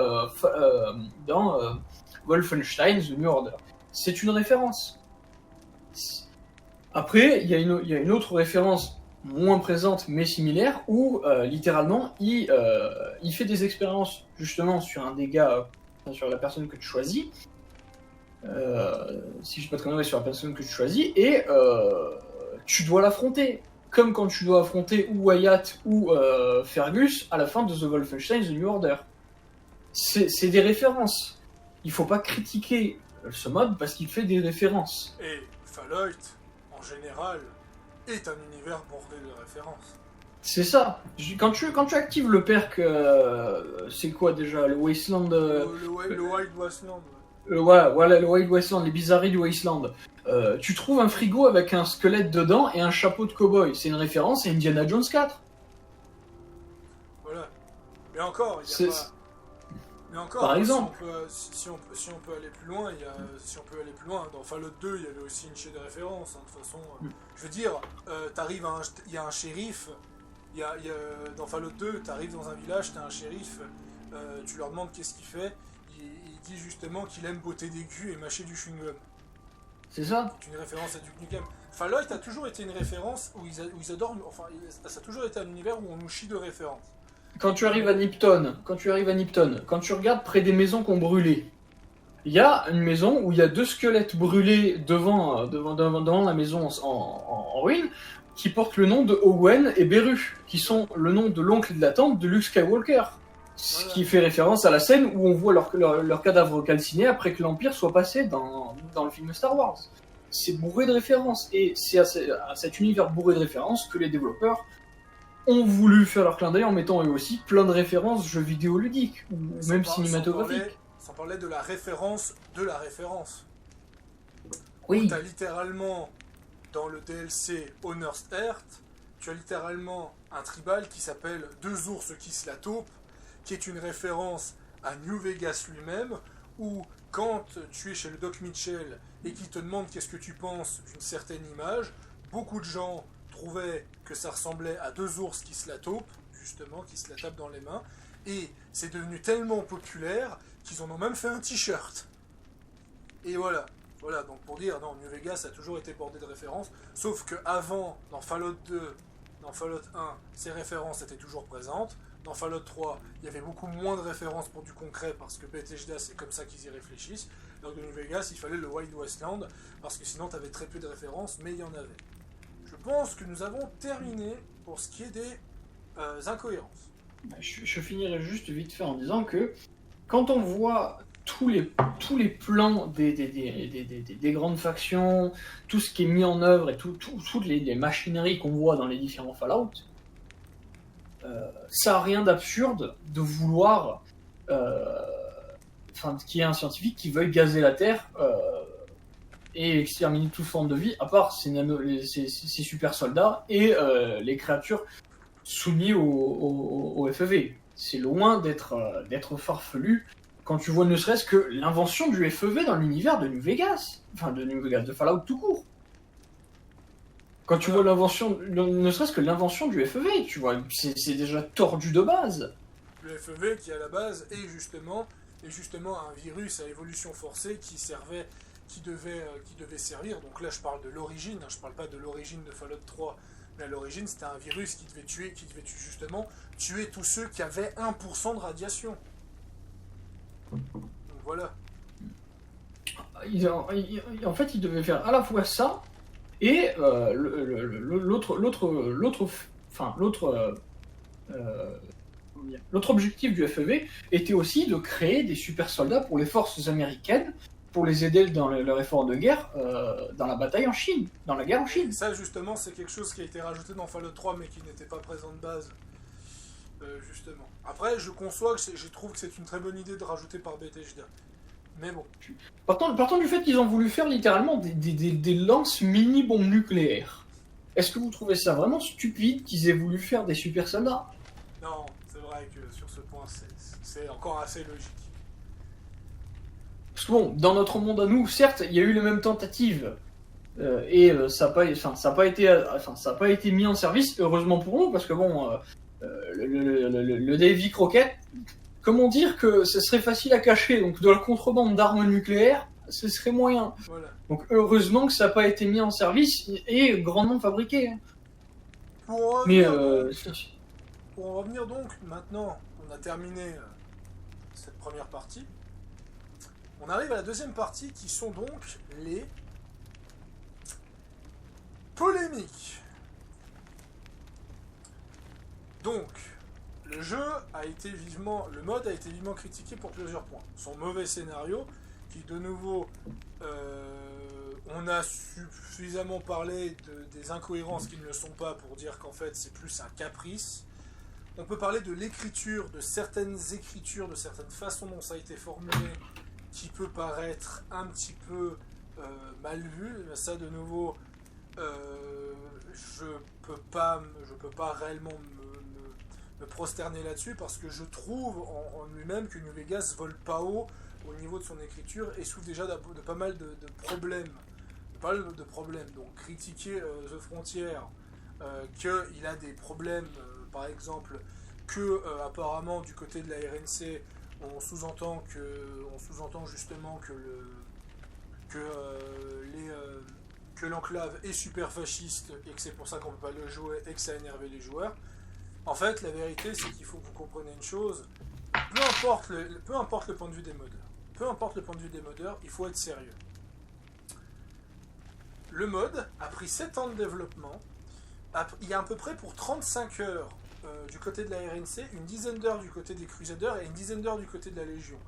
Wolfenstein The New Order. C'est une référence. Après, il y a une autre référence moins présente mais similaire où littéralement il fait des expériences justement sur un des gars, sur la personne que tu choisis, si je ne pas de conneries, sur la personne que tu choisis, et tu dois l'affronter comme quand tu dois affronter ou Wyatt ou Fergus à la fin de The Wolfenstein The New Order. C'est des références. Il faut pas critiquer ce mode parce qu'il fait des références. Et Fallout, en général, est un univers bordé de références. C'est ça. Quand tu actives le perk, c'est quoi déjà? Le Wasteland. Le Wild Wasteland. Voilà, le Wild Wasteland, les bizarreries du Wasteland. Tu trouves un frigo avec un squelette dedans et un chapeau de cow-boy. C'est une référence à Indiana Jones 4. Voilà. Mais encore, il C'est- n'y a pas. Mais encore, Par exemple. si on peut aller plus loin, si on peut aller plus loin, dans Fallout 2, il y avait aussi une chaîne de référence. Hein, de toute façon, je veux dire, il y a un shérif. Dans Fallout 2, tu arrives dans un village, tu as un shérif, tu leur demandes qu'est-ce qu'il fait. Il dit justement qu'il aime botter des culs et mâcher du chewing-gum. C'est ça. C'est une référence à Duke Nukem. Fallout a toujours été une référence où ils adorent. Enfin, ça a toujours été un univers où on nous chie de références. Quand tu arrives à Nipton, quand tu regardes près des maisons qu'on brûlait, il y a une maison où il y a 2 squelettes brûlés devant la maison en ruine, qui portent le nom de Owen et Beru, qui sont le nom de l'oncle de la tante de Luke Skywalker. Ce Voilà. qui fait référence à la scène où on voit leur cadavre calciné après que l'Empire soit passé dans le film Star Wars. C'est bourré de références, et c'est à cet univers bourré de références que les développeurs ont voulu faire leur clin d'œil en mettant eux aussi plein de références jeux vidéo ludiques, ou même cinématographiques. Sans parler de la référence de la référence. Oui, T'as littéralement, dans le DLC Honest Earth, tu as littéralement un tribal qui s'appelle Deux ours qui se la taupent, qui est une référence à New Vegas lui-même, où quand tu es chez le Doc Mitchell et qu'il te demande qu'est-ce que tu penses d'une certaine image, beaucoup de gens trouvaient que ça ressemblait à deux ours qui se la taupent, justement, qui se la tapent dans les mains, et c'est devenu tellement populaire qu'ils en ont même fait un t-shirt. Et voilà. Voilà, donc pour dire, non, New Vegas a toujours été bordé de références, sauf que avant, dans Fallout 2, dans Fallout 1, ces références étaient toujours présentes. Dans Fallout 3, il y avait beaucoup moins de références pour du concret, parce que Bethesda, c'est comme ça qu'ils y réfléchissent. Donc de New Vegas, il fallait le Wild Westland, parce que sinon, tu avais très peu de références, mais il y en avait. Je pense que nous avons terminé pour ce qui est des incohérences. je finirai juste vite fait en disant que quand on voit tous les plans des grandes factions, tout ce qui est mis en œuvre et toutes les machineries qu'on voit dans les différents Fallout, ça n'a rien d'absurde de vouloir qu'il y ait un scientifique qui veuille gazer la Terre et exterminer toute forme de vie, à part ces super soldats et les créatures soumises au FEV. C'est loin d'être farfelu quand tu vois ne serait-ce que l'invention du FEV dans l'univers de New Vegas. Enfin, de New Vegas, de Fallout tout court. Quand tu vois l'invention, ne serait-ce que l'invention du FEV, tu vois, c'est déjà tordu de base. Le FEV qui à la base est justement un virus à évolution forcée qui devait servir. Donc là je parle de l'origine, je parle pas de l'origine de Fallout 3, mais à l'origine c'était un virus qui devait justement tuer tous ceux qui avaient 1% de radiation. Donc voilà. En fait, il devait faire à la fois ça et l'autre objectif du FEV était aussi de créer des super soldats pour les forces américaines pour les aider dans leur effort de guerre dans la bataille en Chine, dans la guerre en Chine. Et ça justement c'est quelque chose qui a été rajouté dans Fallout 3 mais qui n'était pas présent de base. Justement. Après, je conçois que je trouve que c'est une très bonne idée de rajouter par Bethesda. Mais bon. Partant du fait qu'ils ont voulu faire littéralement des lances mini-bombes nucléaires, est-ce que vous trouvez ça vraiment stupide qu'ils aient voulu faire des super soldats? Non, c'est vrai que sur ce point, c'est encore assez logique. Parce que bon, dans notre monde à nous, certes, il y a eu les mêmes tentatives, ça n'a pas été mis en service, heureusement pour nous, parce que bon... le Davy Crockett, comment dire que ce serait facile à cacher, donc de la contrebande d'armes nucléaires, ce serait moyen. Voilà. Donc heureusement que ça n'a pas été mis en service et grandement fabriqué. Pour en revenir donc, maintenant, on a terminé cette première partie. On arrive à la deuxième partie qui sont donc les polémiques. Donc, le mode a été vivement critiqué pour plusieurs points. Son mauvais scénario, qui de nouveau On a suffisamment parlé des incohérences qui ne le sont pas pour dire qu'en fait c'est plus un caprice. On peut parler de l'écriture, de certaines écritures, de certaines façons dont ça a été formulé, qui peut paraître un petit peu mal vu. Ça, de nouveau, je peux pas réellement me prosterner là-dessus parce que je trouve en lui-même que New Vegas vole pas haut au niveau de son écriture et souffre déjà de pas mal de problèmes. Donc critiquer The Frontier, qu'il a des problèmes, par exemple, que apparemment du côté de la RNC, on sous-entend justement que l'enclave est super fasciste et que c'est pour ça qu'on ne peut pas le jouer et que ça a énervé les joueurs. En fait, la vérité, c'est qu'il faut que vous compreniez une chose. Peu importe le point de vue des modeurs, il faut être sérieux. Le mode a pris 7 ans de développement. Il y a à peu près pour 35 heures du côté de la RNC, une dizaine d'heures du côté des Crusaders et une dizaine d'heures du côté de la Légion.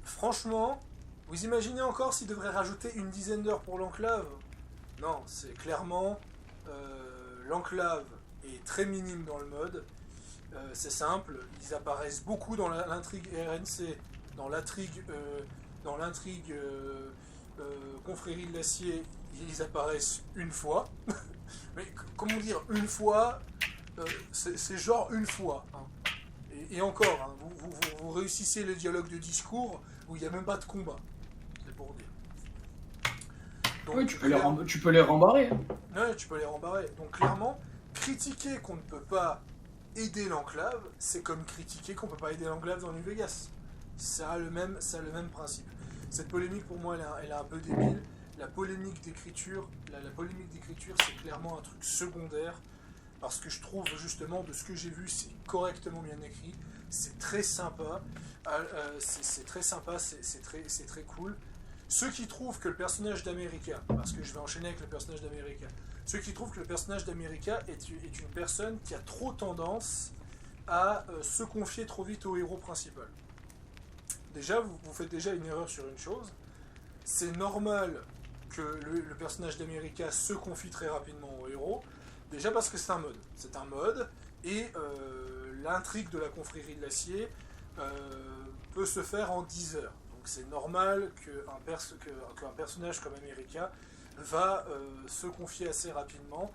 Franchement, vous imaginez encore s'ils devraient rajouter une dizaine d'heures pour l'enclave? Non, c'est clairement... l'enclave est très minime dans le mode. C'est simple, ils apparaissent beaucoup dans l'intrigue RNC, dans l'intrigue Confrérie de l'Acier, ils apparaissent une fois. Mais comment dire, une fois, c'est genre une fois. Hein. Et encore, hein, vous réussissez le dialogue de discours où il n'y a même pas de combat. C'est pour dire. Donc, oui, tu peux les rembarrer. Ouais, tu peux les rembarrer. Donc clairement, critiquer qu'on ne peut pas aider l'enclave, c'est comme critiquer qu'on ne peut pas aider l'enclave dans New Vegas. Ça a le même principe. Cette polémique, pour moi, elle est un peu débile. La polémique d'écriture, c'est clairement un truc secondaire, parce que je trouve, justement, de ce que j'ai vu, c'est correctement bien écrit, c'est très sympa, c'est très cool. Ceux qui trouvent que le personnage d'America, parce que je vais enchaîner avec le personnage d'America, ceux qui trouvent que le personnage d'America est une personne qui a trop tendance à se confier trop vite au héros principal. Déjà, vous faites déjà une erreur sur une chose. C'est normal que le personnage d'America se confie très rapidement au héros. Déjà parce que c'est un mode. C'est un mode, et l'intrigue de la confrérie de l'acier peut se faire en 10 heures. Donc c'est normal qu'un personnage comme America va se confier assez rapidement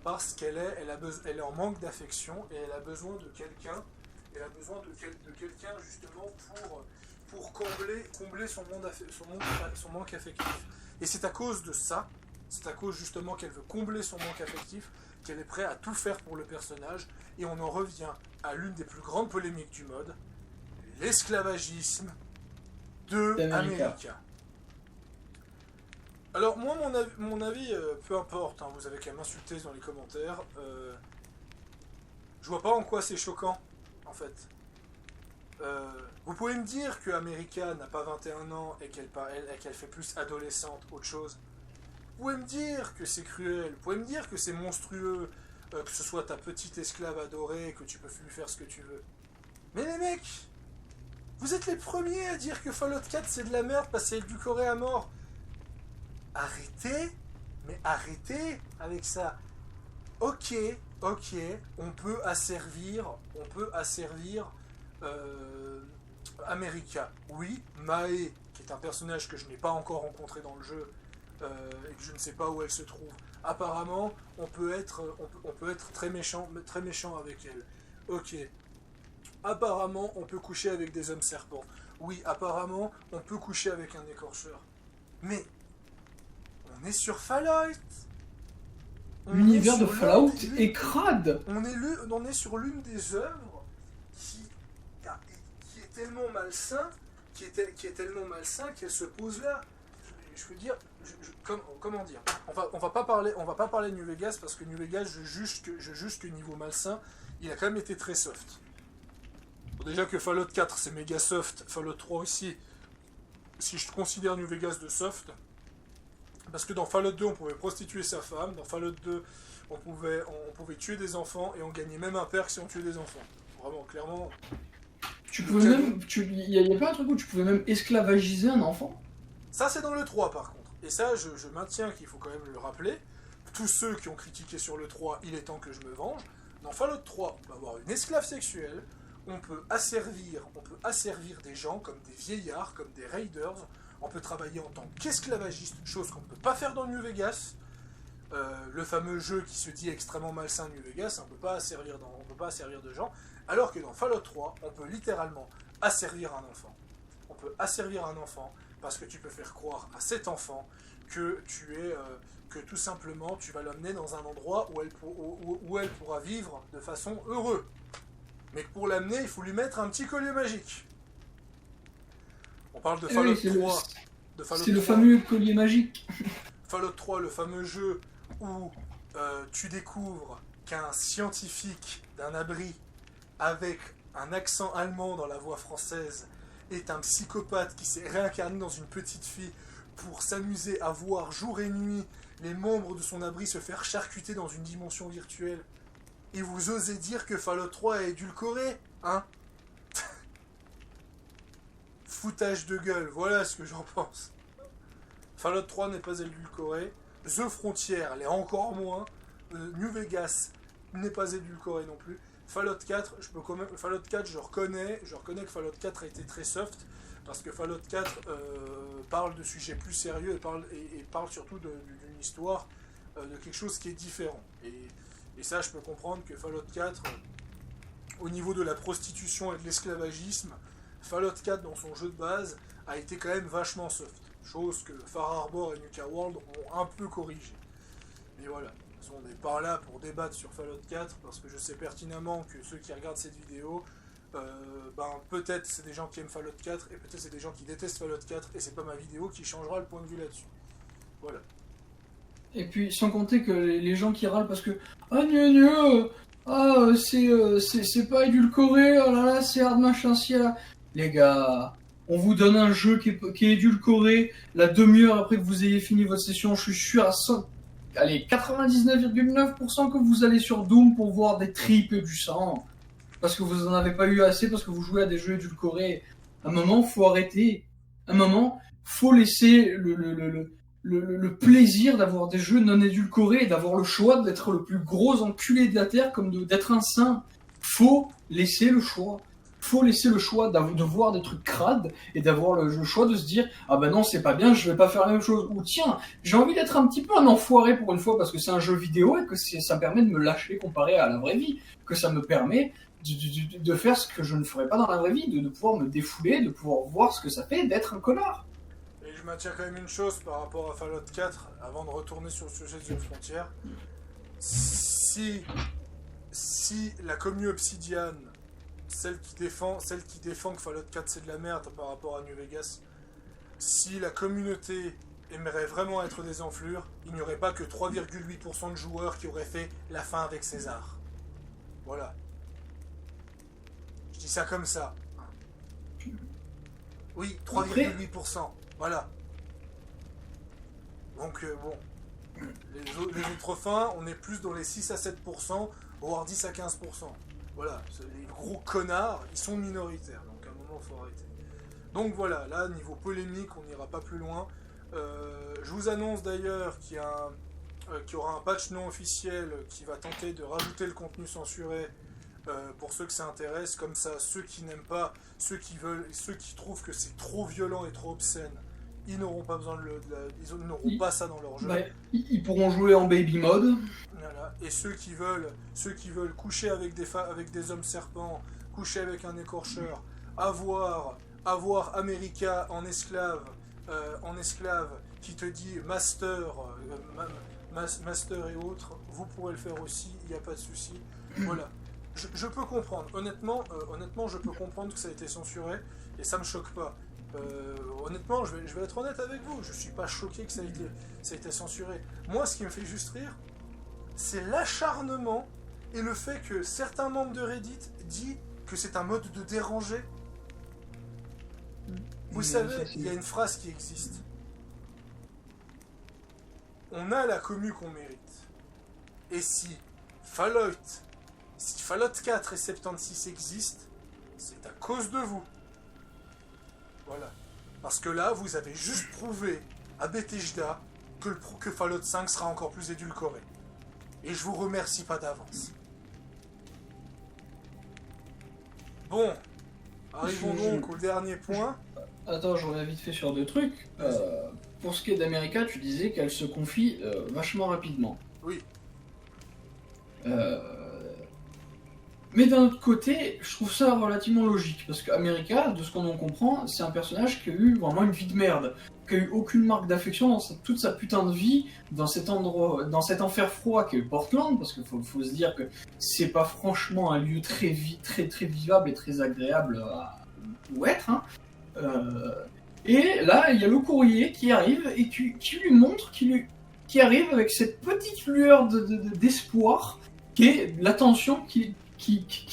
parce qu'elle est en manque d'affection et elle a besoin de quelqu'un. Elle a besoin de quelqu'un justement pour combler son manque affectif. Et c'est à cause de ça, c'est à cause justement qu'elle veut combler son manque affectif, qu'elle est prête à tout faire pour le personnage. Et on en revient à l'une des plus grandes polémiques du mode, l'esclavagisme de America. Alors moi, mon avis, peu importe, hein, vous avez qu'à m'insulter dans les commentaires. Je vois pas en quoi c'est choquant, en fait. Vous pouvez me dire que America n'a pas 21 ans et qu'elle fait plus adolescente, autre chose. Vous pouvez me dire que c'est cruel, vous pouvez me dire que c'est monstrueux, que ce soit ta petite esclave adorée, que tu peux lui faire ce que tu veux. Mais les mecs, vous êtes les premiers à dire que Fallout 4 c'est de la merde parce que c'est édulcoré à mort. Arrêtez, mais arrêtez avec ça. Ok, on peut asservir America. Oui, Mae, qui est un personnage que je n'ai pas encore rencontré dans le jeu et que je ne sais pas où elle se trouve. Apparemment, on peut être très méchant avec elle. Ok. Apparemment, on peut coucher avec des hommes serpents. Oui, apparemment, on peut coucher avec un écorcheur. Mais on est sur Fallout. L'univers de Fallout est crade. On est sur l'une des œuvres qui est tellement malsain, qui est tellement malsain qu'elle se pose là. Je veux dire, comment dire, on va pas parler de New Vegas parce que New Vegas, je juge que niveau malsain, il a quand même été très soft. Bon, déjà que Fallout 4 c'est méga soft, Fallout 3 aussi. Si je considère New Vegas de soft, parce que dans Fallout 2 on pouvait prostituer sa femme, dans Fallout 2 on pouvait tuer des enfants et on gagnait même un perk si on tuait des enfants. Vraiment, clairement. Tu pouvais même, il y a pas un truc où tu pouvais même esclavagiser un enfant? Ça c'est dans le 3 par contre. et ça je maintiens qu'il faut quand même le rappeler, tous ceux qui ont critiqué sur le 3, il est temps que je me venge, dans Fallout 3, on peut avoir une esclave sexuelle, on peut asservir des gens comme des vieillards, comme des raiders, on peut travailler en tant qu'esclavagiste, chose qu'on ne peut pas faire dans New Vegas, le fameux jeu qui se dit extrêmement malsain New Vegas, on ne peut pas asservir de gens, alors que dans Fallout 3, on peut littéralement asservir un enfant. On peut asservir un enfant parce que tu peux faire croire à cet enfant que que tout simplement tu vas l'amener dans un endroit où elle pourra vivre de façon heureuse. Mais que pour l'amener, il faut lui mettre un petit collier magique. On parle de Fallout 3. C'est le fameux collier magique. Fallout 3, le fameux jeu où tu découvres qu'un scientifique d'un abri avec un accent allemand dans la voix française est un psychopathe qui s'est réincarné dans une petite fille pour s'amuser à voir jour et nuit les membres de son abri se faire charcuter dans une dimension virtuelle. Et vous osez dire que Fallout 3 est édulcoré, hein? Foutage de gueule, voilà ce que j'en pense. Fallout 3 n'est pas édulcoré. The Frontier l'est encore moins. New Vegas n'est pas édulcoré non plus. Fallout 4, Fallout 4, je reconnais que Fallout 4 a été très soft, parce que Fallout 4 parle de sujets plus sérieux et parle surtout d'une histoire, de quelque chose qui est différent. Et ça, je peux comprendre que Fallout 4, au niveau de la prostitution et de l'esclavagisme, Fallout 4 dans son jeu de base a été quand même vachement soft. Chose que Far Harbor et Nuka World ont un peu corrigé. Mais voilà, on n'est pas là pour débattre sur Fallout 4, parce que je sais pertinemment que ceux qui regardent cette vidéo, peut-être c'est des gens qui aiment Fallout 4, et peut-être c'est des gens qui détestent Fallout 4, et c'est pas ma vidéo qui changera le point de vue là-dessus. Voilà. Et puis, sans compter que les gens qui râlent parce que c'est pas édulcoré, oh là là, c'est hard machin, si là. Les gars, on vous donne un jeu qui est édulcoré, la demi-heure après que vous ayez fini votre session, je suis sûr à 99,9% que vous allez sur Doom pour voir des tripes et du sang. Parce que vous en avez pas eu assez, parce que vous jouez à des jeux édulcorés. À un moment, faut arrêter. À un moment, faut laisser le plaisir d'avoir des jeux non édulcorés et d'avoir le choix d'être le plus gros enculé de la Terre comme d'être un saint. Faut laisser le choix. Faut laisser le choix de voir des trucs crades et d'avoir le choix de se dire ah ben non c'est pas bien, je vais pas faire la même chose, ou tiens j'ai envie d'être un petit peu un enfoiré pour une fois parce que c'est un jeu vidéo et que ça me permet de me lâcher comparé à la vraie vie, que ça me permet de faire ce que je ne ferais pas dans la vraie vie, de pouvoir me défouler, de pouvoir voir ce que ça fait d'être un connard. Et je maintiens quand même une chose par rapport à Fallout 4 avant de retourner sur le sujet de The Frontier. Si la commu Obsidian, celle qui défend que Fallout 4 c'est de la merde par rapport à New Vegas, si la communauté aimerait vraiment être des enflures, il n'y aurait pas que 3,8% de joueurs qui auraient fait la fin avec César. Voilà. Je dis ça comme ça. Oui, 3,8%. Voilà. Donc bon, les autres fins, on est plus dans les 6 à 7%, voire 10 à 15%. Voilà, les gros connards, ils sont minoritaires, donc à un moment, il faut arrêter. Donc voilà, là, niveau polémique, on n'ira pas plus loin. Je vous annonce d'ailleurs qu'il y aura un patch non officiel qui va tenter de rajouter le contenu censuré pour ceux que ça intéresse. Comme ça, ceux qui n'aiment pas, ceux qui trouvent que c'est trop violent et trop obscène, ils n'auront pas besoin ils n'auront pas ça dans leur jeu. Ils pourront jouer en baby mode. Voilà. Et ceux qui veulent coucher avec des hommes serpents, coucher avec un écorcheur, avoir America en esclave qui te dit master et autres, vous pourrez le faire aussi, il n'y a pas de souci. Voilà. Je peux comprendre. Honnêtement, je peux comprendre que ça a été censuré et ça me choque pas. Honnêtement, je vais être honnête avec vous, je suis pas choqué que ça ait été censuré. Moi, ce qui me fait juste rire, c'est l'acharnement et le fait que certains membres de Reddit disent que c'est un mode de déranger. Vous savez, il y a une phrase qui existe. On a la commu qu'on mérite. Et si Fallout 4 et 76 existent, c'est à cause de vous. Voilà. Parce que là, vous avez juste prouvé à Bethesda que Fallout 5 sera encore plus édulcoré. Et je vous remercie pas d'avance. Bon, arrivons donc au dernier point. Attends, je reviens vite fait sur 2 trucs. Pour ce qui est d'America, tu disais qu'elle se confie vachement rapidement. Oui. Mais d'un autre côté, je trouve ça relativement logique, parce qu'America, de ce qu'on en comprend, c'est un personnage qui a eu vraiment une vie de merde, qui a eu aucune marque d'affection dans toute sa putain de vie, dans cet endroit, dans cet enfer froid qu'est Portland, parce qu'il faut se dire que c'est pas franchement un lieu très vivable et très agréable où être, hein. Et là, il y a le courrier qui arrive et qui lui montre, qui arrive avec cette petite lueur d'espoir, qui est l'attention qui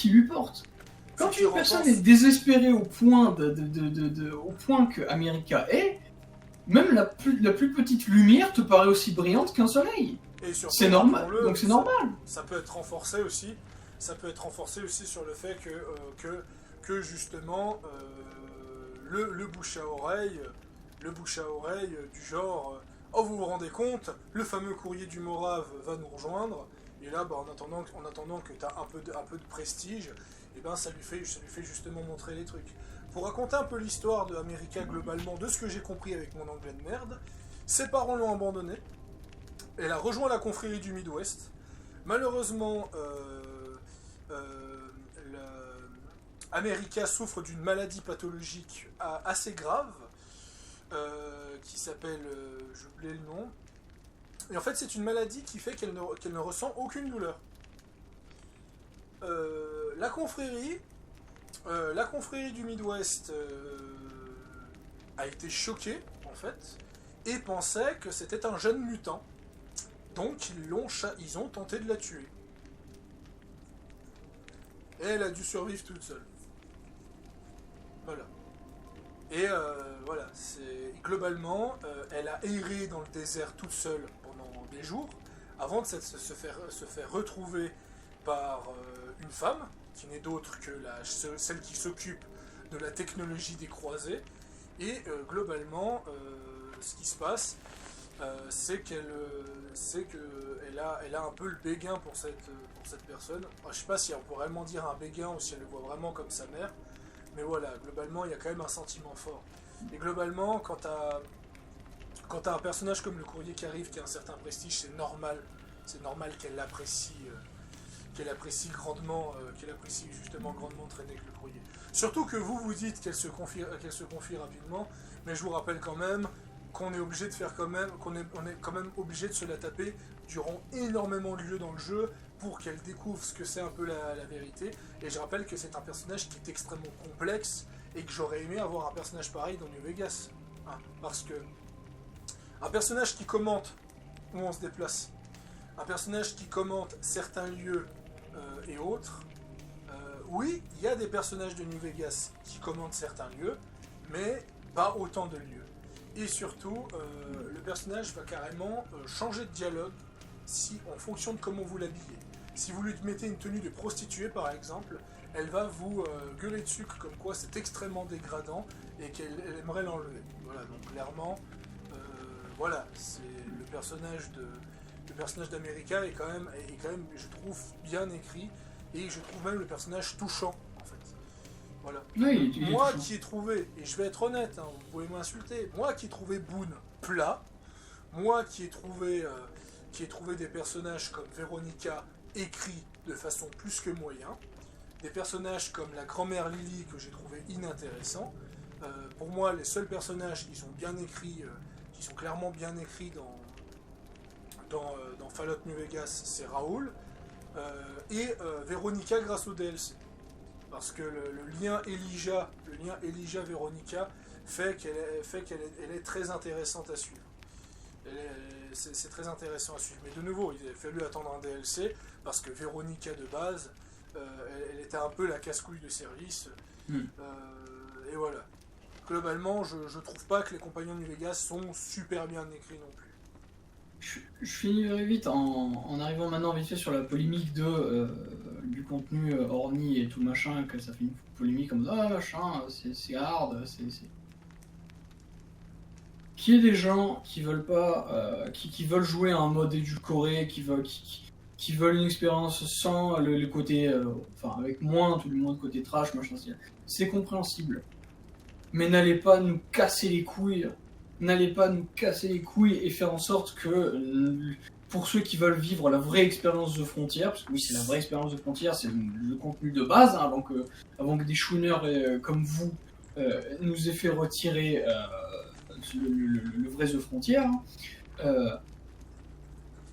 lui porte. Quand une personne est désespérée au point que America est, même la plus petite lumière te paraît aussi brillante qu'un soleil. C'est normal. Donc c'est normal. Ça peut être renforcé aussi. Ça peut être renforcé aussi sur le fait que justement le bouche à oreille du genre oh, vous vous rendez compte, le fameux courrier du Morave va nous rejoindre. Et là, en attendant que tu as un peu de prestige, et ben ça lui fait justement montrer les trucs. Pour raconter un peu l'histoire de America globalement, de ce que j'ai compris avec mon anglais de merde, ses parents l'ont abandonnée. Elle a rejoint la confrérie du Midwest. Malheureusement, America souffre d'une maladie pathologique assez grave, qui s'appelle, j'ai oublié le nom. Et en fait, c'est une maladie qui fait qu'elle ne ressent aucune douleur. La confrérie du Midwest a été choquée, en fait, et pensait que c'était un jeune mutant. Donc, ils ont tenté de la tuer. Et elle a dû survivre toute seule. Voilà. Et voilà, globalement, elle a erré dans le désert toute seule pendant des jours, avant de se faire retrouver par une femme, qui n'est d'autre que celle qui s'occupe de la technologie des croisés. Et globalement, ce qui se passe, c'est qu'elle a un peu le béguin pour cette personne. Enfin, je sais pas si on peut vraiment dire un béguin ou si elle le voit vraiment comme sa mère. Mais voilà, globalement, il y a quand même un sentiment fort. Et globalement, quand t'as un personnage comme le courrier qui arrive, qui a un certain prestige, c'est normal qu'elle l'apprécie grandement, traîner avec le courrier. Surtout que vous dites qu'elle se confie rapidement, mais je vous rappelle quand même qu'on est obligé de on est quand même obligé de se la taper durant énormément de lieux dans le jeu pour qu'elle découvre ce que c'est un peu la vérité. Et je rappelle que c'est un personnage qui est extrêmement complexe et que j'aurais aimé avoir un personnage pareil dans New Vegas. Hein, parce que un personnage qui commente où on se déplace, un personnage qui commente certains lieux et autres, oui, il y a des personnages de New Vegas qui commentent certains lieux, mais pas autant de lieux. Et surtout, le personnage va carrément changer de dialogue en fonction de comment vous l'habillez. Si vous lui mettez une tenue de prostituée par exemple, elle va vous gueuler dessus comme quoi c'est extrêmement dégradant et qu'elle aimerait l'enlever. Voilà, donc clairement, voilà, c'est le personnage d'America est quand même, je trouve, bien écrit, et je trouve même le personnage touchant, en fait. Voilà. Oui, moi qui ai trouvé, et je vais être honnête, hein, vous pouvez m'insulter, moi qui ai trouvé Boone plat, moi qui ai trouvé des personnages comme Veronica écrits de façon plus que moyen, des personnages comme la grand-mère Lily que j'ai trouvé inintéressant. Pour moi, les seuls personnages qui sont bien écrits, qui sont clairement bien écrits dans Fallout New Vegas, c'est Raoul et Veronica grâce au DLC. Parce que le lien Elijah-Veronica fait qu'elle est très intéressante à suivre. C'est très intéressant à suivre. Mais de nouveau, il a fallu attendre un DLC parce que Veronica de base, elle était un peu la casse-couille de service. Et voilà. Globalement, je trouve pas que les compagnons de New Vegas sont super bien écrits non plus. Je finis very vite en arrivant maintenant vite fait sur la polémique du contenu orni et tout machin, que ça fait une polémique comme ah machin, c'est hard, qu'il y ait des gens qui veulent pas, qui veulent jouer à un mode édulcoré, qui veulent une expérience sans le côté, enfin avec moins, tout le monde côté trash, machin, c'est compréhensible. Mais n'allez pas nous casser les couilles. N'allez pas nous casser les couilles et faire en sorte que, pour ceux qui veulent vivre la vraie expérience de Frontier, parce que oui, c'est la vraie expérience de Frontier, c'est le contenu de base, hein, avant que des schooners comme vous nous aient fait retirer le vrai The Frontier. Hein.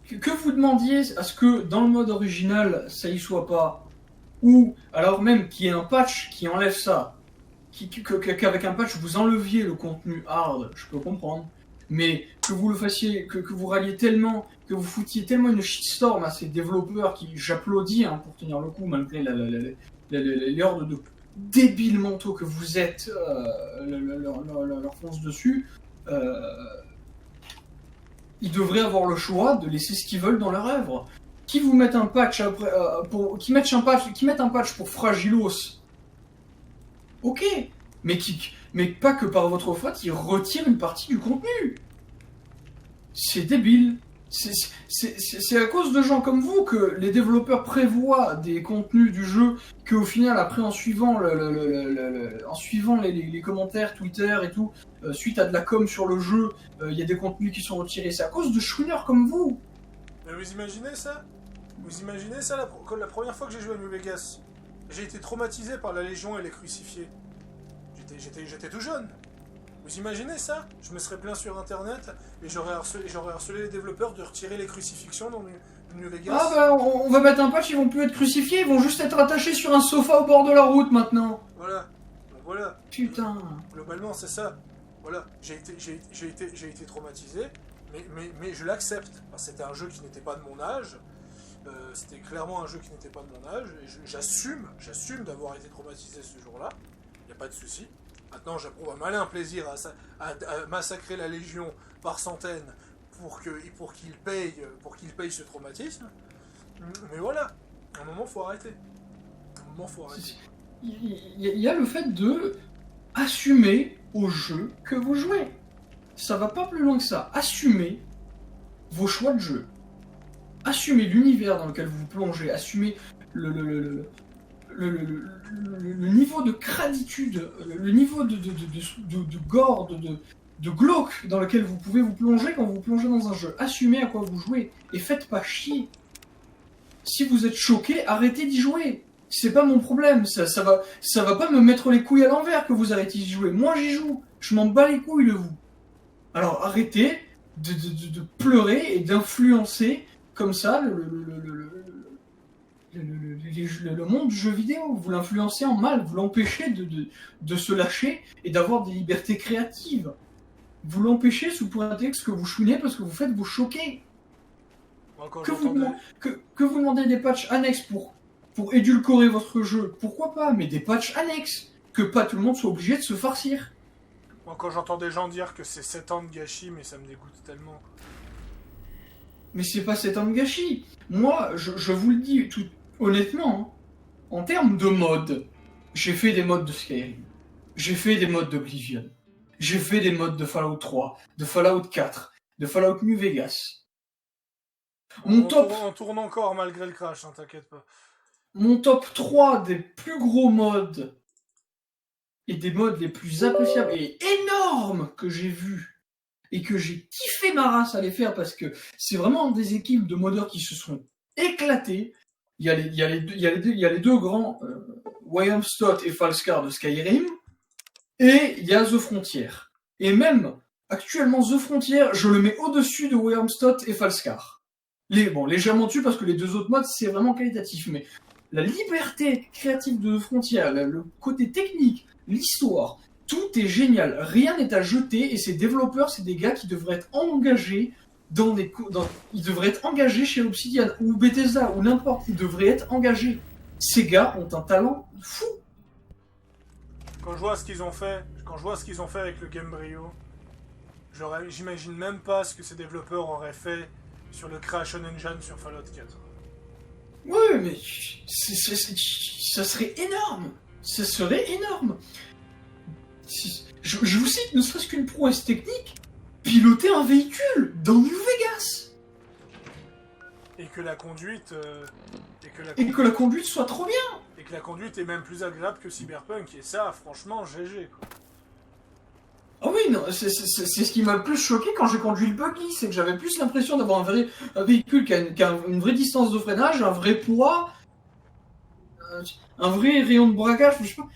Que vous demandiez à ce que dans le mode original ça y soit pas, ou alors même qu'il y ait un patch qui enlève ça, qu'avec un patch vous enleviez le contenu hard, je peux comprendre, mais que vous le fassiez, que vous ralliez tellement, que vous foutiez tellement une shitstorm à ces développeurs qui, j'applaudis hein, pour tenir le coup malgré l'ordre de débiles mentaux que vous êtes, leur fonce dessus. Ils devraient avoir le choix de laisser ce qu'ils veulent dans leur œuvre. Qui vous mettent un patch après, qui mettent un patch pour Fragilos. Ok, mais pas que par votre faute, ils retirent une partie du contenu. C'est débile. C'est à cause de gens comme vous que les développeurs prévoient des contenus du jeu qu'au final, après, en suivant les commentaires Twitter et tout, suite à de la com sur le jeu, il y a des contenus qui sont retirés. C'est à cause de chouineurs comme vous. Mais vous imaginez ça? Vous imaginez ça la première fois que j'ai joué à New Vegas? J'ai été traumatisé par la Légion et les crucifiés. J'étais tout jeune. Vous imaginez ça? Je me serais plaint sur internet et j'aurais harcelé les développeurs de retirer les crucifixions dans New Vegas. Ah bah on va mettre un patch, ils vont plus être crucifiés, ils vont juste être attachés sur un sofa au bord de la route maintenant. Voilà. Voilà. Putain. Globalement c'est ça. Voilà. J'ai été traumatisé, mais je l'accepte. C'était un jeu qui n'était pas de mon âge. C'était clairement un jeu qui n'était pas de mon âge. Et j'assume d'avoir été traumatisé ce jour-là. Il n'y a pas de souci. Maintenant, j'approuve un malin plaisir à massacrer la Légion par centaines pour qu'il paye ce traumatisme. Mais voilà, à un moment, faut arrêter. Il y a le fait de assumer au jeu que vous jouez. Ça va pas plus loin que ça. Assumez vos choix de jeu. Assumez l'univers dans lequel vous vous plongez. Assumez le niveau de craditude, le niveau de gore, de glauque dans lequel vous pouvez vous plonger quand vous plongez dans un jeu. Assumez à quoi vous jouez et faites pas chier. Si vous êtes choqué, arrêtez d'y jouer. C'est pas mon problème, ça va pas me mettre les couilles à l'envers que vous arrêtez d'y jouer. Moi j'y joue, je m'en bats les couilles de vous. Alors arrêtez de pleurer et d'influencer comme ça le monde du jeu vidéo. Vous l'influencez en mal, vous l'empêchez de se lâcher et d'avoir des libertés créatives. Vous l'empêchez sous prétexte que vous chouinez parce que vous faites vous choquer. Que vous demandez des patchs annexes pour édulcorer votre jeu, pourquoi pas, mais des patchs annexes, que pas tout le monde soit obligé de se farcir. Moi, quand j'entends des gens dire que c'est 7 ans de gâchis, mais ça me dégoûte tellement. Mais c'est pas 7 ans de gâchis. Moi, je vous le dis tout honnêtement, hein, en termes de modes, j'ai fait des modes de Skyrim, j'ai fait des modes d'Oblivion, j'ai fait des modes de Fallout 3, de Fallout 4, de Fallout New Vegas. On tourne encore malgré le crash, hein, t'inquiète pas. Mon top 3 des plus gros modes et des modes les plus appréciables et énormes que j'ai vus et que j'ai kiffé ma race à les faire parce que c'est vraiment des équipes de modeurs qui se sont éclatés. Il y a les deux grands, Wyrmstot et Falskar de Skyrim, et il y a The Frontier. Et même, actuellement, The Frontier, je le mets au-dessus de Wyrmstot et Falskar. Légèrement dessus parce que les deux autres modes, c'est vraiment qualitatif, mais la liberté créative de The Frontier, le côté technique, l'histoire, tout est génial. Rien n'est à jeter et ces développeurs, c'est des gars qui devraient être engagés ils devraient être engagés chez Obsidian ou Bethesda ou n'importe, ils devraient être engagés. Ces gars ont un talent fou. Quand je vois ce qu'ils ont fait avec le Gamebryo, j'imagine même pas ce que ces développeurs auraient fait sur le Creation Engine sur Fallout 4. Ouais, mais ça serait énorme. Ça serait énorme. Je vous cite ne serait-ce qu'une prouesse technique. piloter un véhicule dans New Vegas. Et que la conduite... Et que la conduite soit trop bien. Et que la conduite est même plus agréable que Cyberpunk. Et ça, franchement, GG, quoi. Ah oui, non, c'est ce qui m'a le plus choqué quand j'ai conduit le buggy, c'est que j'avais plus l'impression d'avoir un véhicule qui a une vraie distance de freinage, un vrai poids, un vrai rayon de braquage, je sais pas,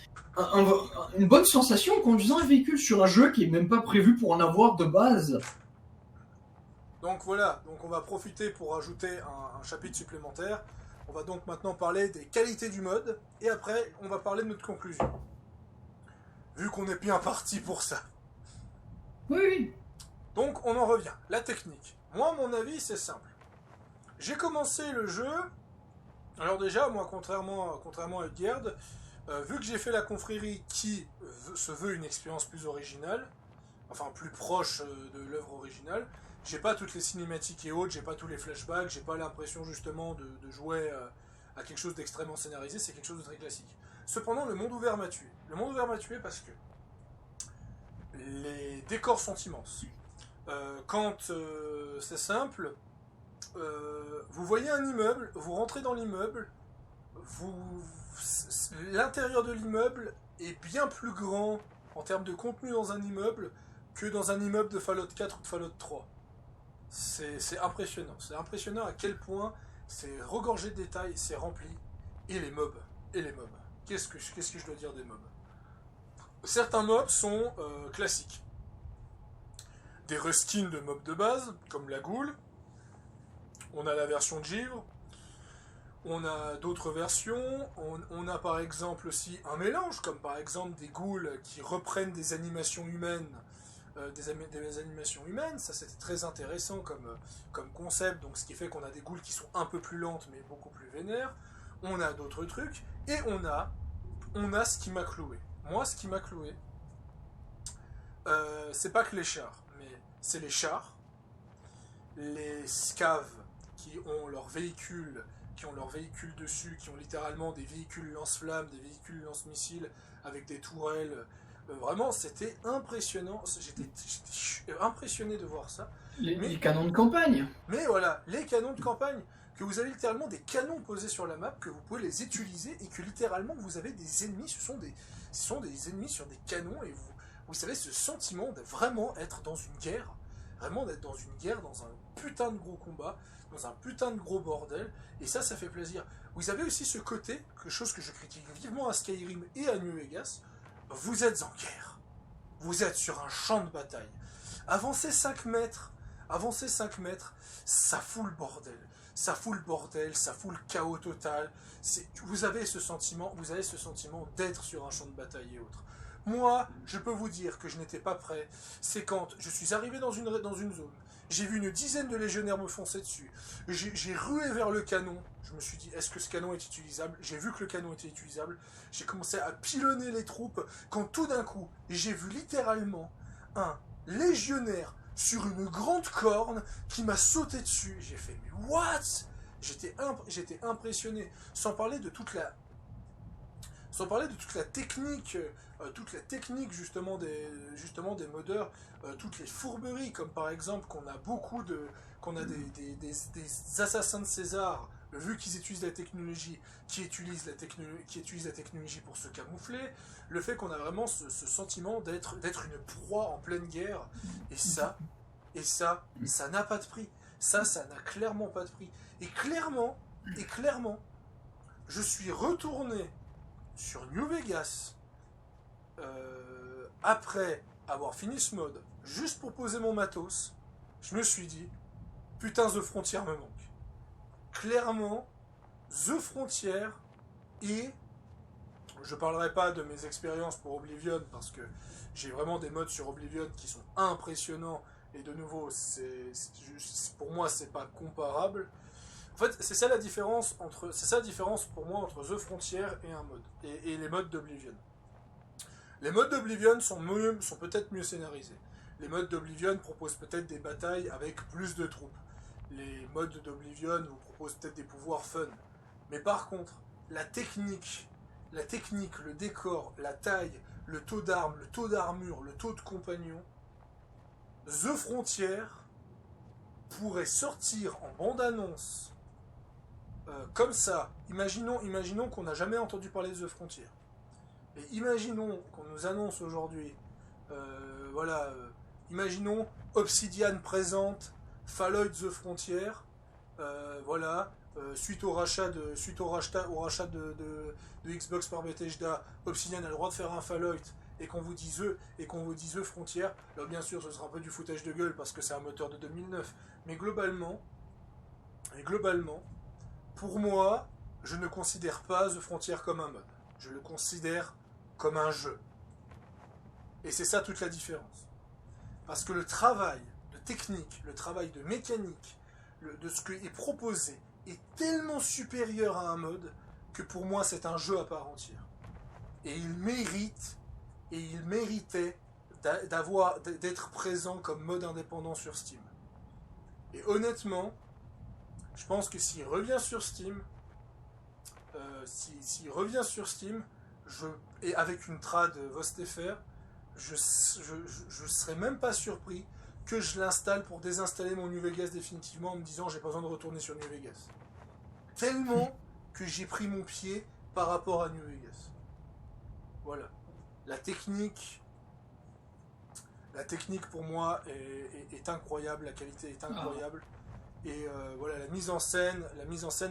une bonne sensation en conduisant un véhicule sur un jeu qui est même pas prévu pour en avoir de base. Donc voilà, donc on va profiter pour ajouter un chapitre supplémentaire. On va donc maintenant parler des qualités du mode, et après on va parler de notre conclusion. Vu qu'on est bien parti pour ça. Oui. Donc on en revient, la technique. Moi, mon avis, c'est simple. J'ai commencé le jeu... Alors déjà, moi, contrairement à Edgard, vu que j'ai fait la confrérie qui se veut une expérience plus originale, enfin plus proche de l'œuvre originale, j'ai pas toutes les cinématiques et autres, j'ai pas tous les flashbacks, j'ai pas l'impression justement de jouer à quelque chose d'extrêmement scénarisé, c'est quelque chose de très classique. Cependant, le monde ouvert m'a tué. Le monde ouvert m'a tué parce que les décors sont immenses. C'est simple, vous voyez un immeuble, vous rentrez dans l'immeuble, l'intérieur de l'immeuble est bien plus grand en termes de contenu dans un immeuble que dans un immeuble de Fallout 4 ou de Fallout 3. C'est impressionnant. C'est impressionnant à quel point c'est regorgé de détails, c'est rempli. Et les mobs. Qu'est-ce que je dois dire des mobs? Certains mobs sont classiques. Des reskins de mobs de base, comme la Ghoul. On a la version Givre. On a d'autres versions. On a par exemple aussi un mélange, comme par exemple des ghouls qui reprennent des animations humaines. Des animations humaines, ça c'était très intéressant comme concept, donc ce qui fait qu'on a des ghouls qui sont un peu plus lentes mais beaucoup plus vénères. On a d'autres trucs, et on a ce qui m'a cloué. Moi, ce qui m'a cloué, c'est pas que les chars, mais c'est les chars, les scaves qui ont leurs véhicules dessus, qui ont littéralement des véhicules lance-flammes, des véhicules lance-missiles avec des tourelles. Vraiment, c'était impressionnant. J'étais impressionné de voir ça. Les canons de campagne. Mais voilà, les canons de campagne, que vous avez littéralement des canons posés sur la map, que vous pouvez les utiliser, et que littéralement vous avez des ennemis, ce sont des ennemis sur des canons, et vous savez, ce sentiment de vraiment être dans une guerre, vraiment d'être dans une guerre, dans un putain de gros combat, dans un putain de gros bordel, et ça fait plaisir. Vous avez aussi ce côté, quelque chose que je critique vivement à Skyrim et à New Vegas, vous êtes en guerre. Vous êtes sur un champ de bataille. Avancez 5 mètres, ça fout le bordel. Ça fout le chaos total. Vous avez ce sentiment d'être sur un champ de bataille et autres. Moi, je peux vous dire que je n'étais pas prêt. C'est quand je suis arrivé dans une zone. J'ai vu une dizaine de légionnaires me foncer dessus. J'ai rué vers le canon. Je me suis dit, est-ce que ce canon est utilisable? J'ai vu que le canon était utilisable. J'ai commencé à pilonner les troupes. Quand tout d'un coup, j'ai vu littéralement un légionnaire sur une grande corne qui m'a sauté dessus. J'ai fait, mais what? J'étais impressionné. Sans parler de toute la technique justement des modeurs, toutes les fourberies, comme par exemple qu'on a des assassins de César, vu qu'ils utilisent la technologie, qui utilisent la technologie pour se camoufler, le fait qu'on a vraiment ce sentiment d'être une proie en pleine guerre, et ça n'a pas de prix. Ça n'a clairement pas de prix. Et clairement, je suis retourné sur New Vegas après avoir fini ce mode, juste pour poser mon matos. Je me suis dit, putain, The Frontier me manque. Clairement, The Frontier, et je parlerai pas de mes expériences pour Oblivion, parce que j'ai vraiment des modes sur Oblivion qui sont impressionnants, et de nouveau, pour moi, c'est pas comparable. En fait, c'est ça la différence pour moi entre The Frontier et un mode, et les modes d'Oblivion. Les modes d'Oblivion sont peut-être mieux scénarisés. Les modes d'Oblivion proposent peut-être des batailles avec plus de troupes. Les modes d'Oblivion vous proposent peut-être des pouvoirs fun. Mais par contre, la technique, le décor, la taille, le taux d'armes, le taux d'armure, le taux de compagnons, The Frontier pourrait sortir en bande-annonce comme ça. Imaginons qu'on n'a jamais entendu parler de The Frontier. Et imaginons qu'on nous annonce aujourd'hui, imaginons Obsidian présente Fallout The Frontier, suite au rachat de Xbox par Bethesda, Obsidian a le droit de faire un Fallout et qu'on vous dise The Frontier. Là, bien sûr, ce sera un peu du foutage de gueule parce que c'est un moteur de 2009, mais globalement, pour moi, je ne considère pas The Frontier comme un mode. Je le considère comme un jeu. Et c'est ça toute la différence. Parce que le travail de technique, le travail de mécanique, de ce qui est proposé, est tellement supérieur à un mode que pour moi c'est un jeu à part entière. Et il méritait d'être présent comme mode indépendant sur Steam. Et honnêtement, je pense que s'il revient sur Steam, et avec une trad VostFR, je serais même pas surpris que je l'installe pour désinstaller mon New Vegas définitivement en me disant j'ai pas besoin de retourner sur New Vegas. Tellement que j'ai pris mon pied par rapport à New Vegas. Voilà. La technique pour moi est incroyable, la qualité est incroyable. Et la mise en scène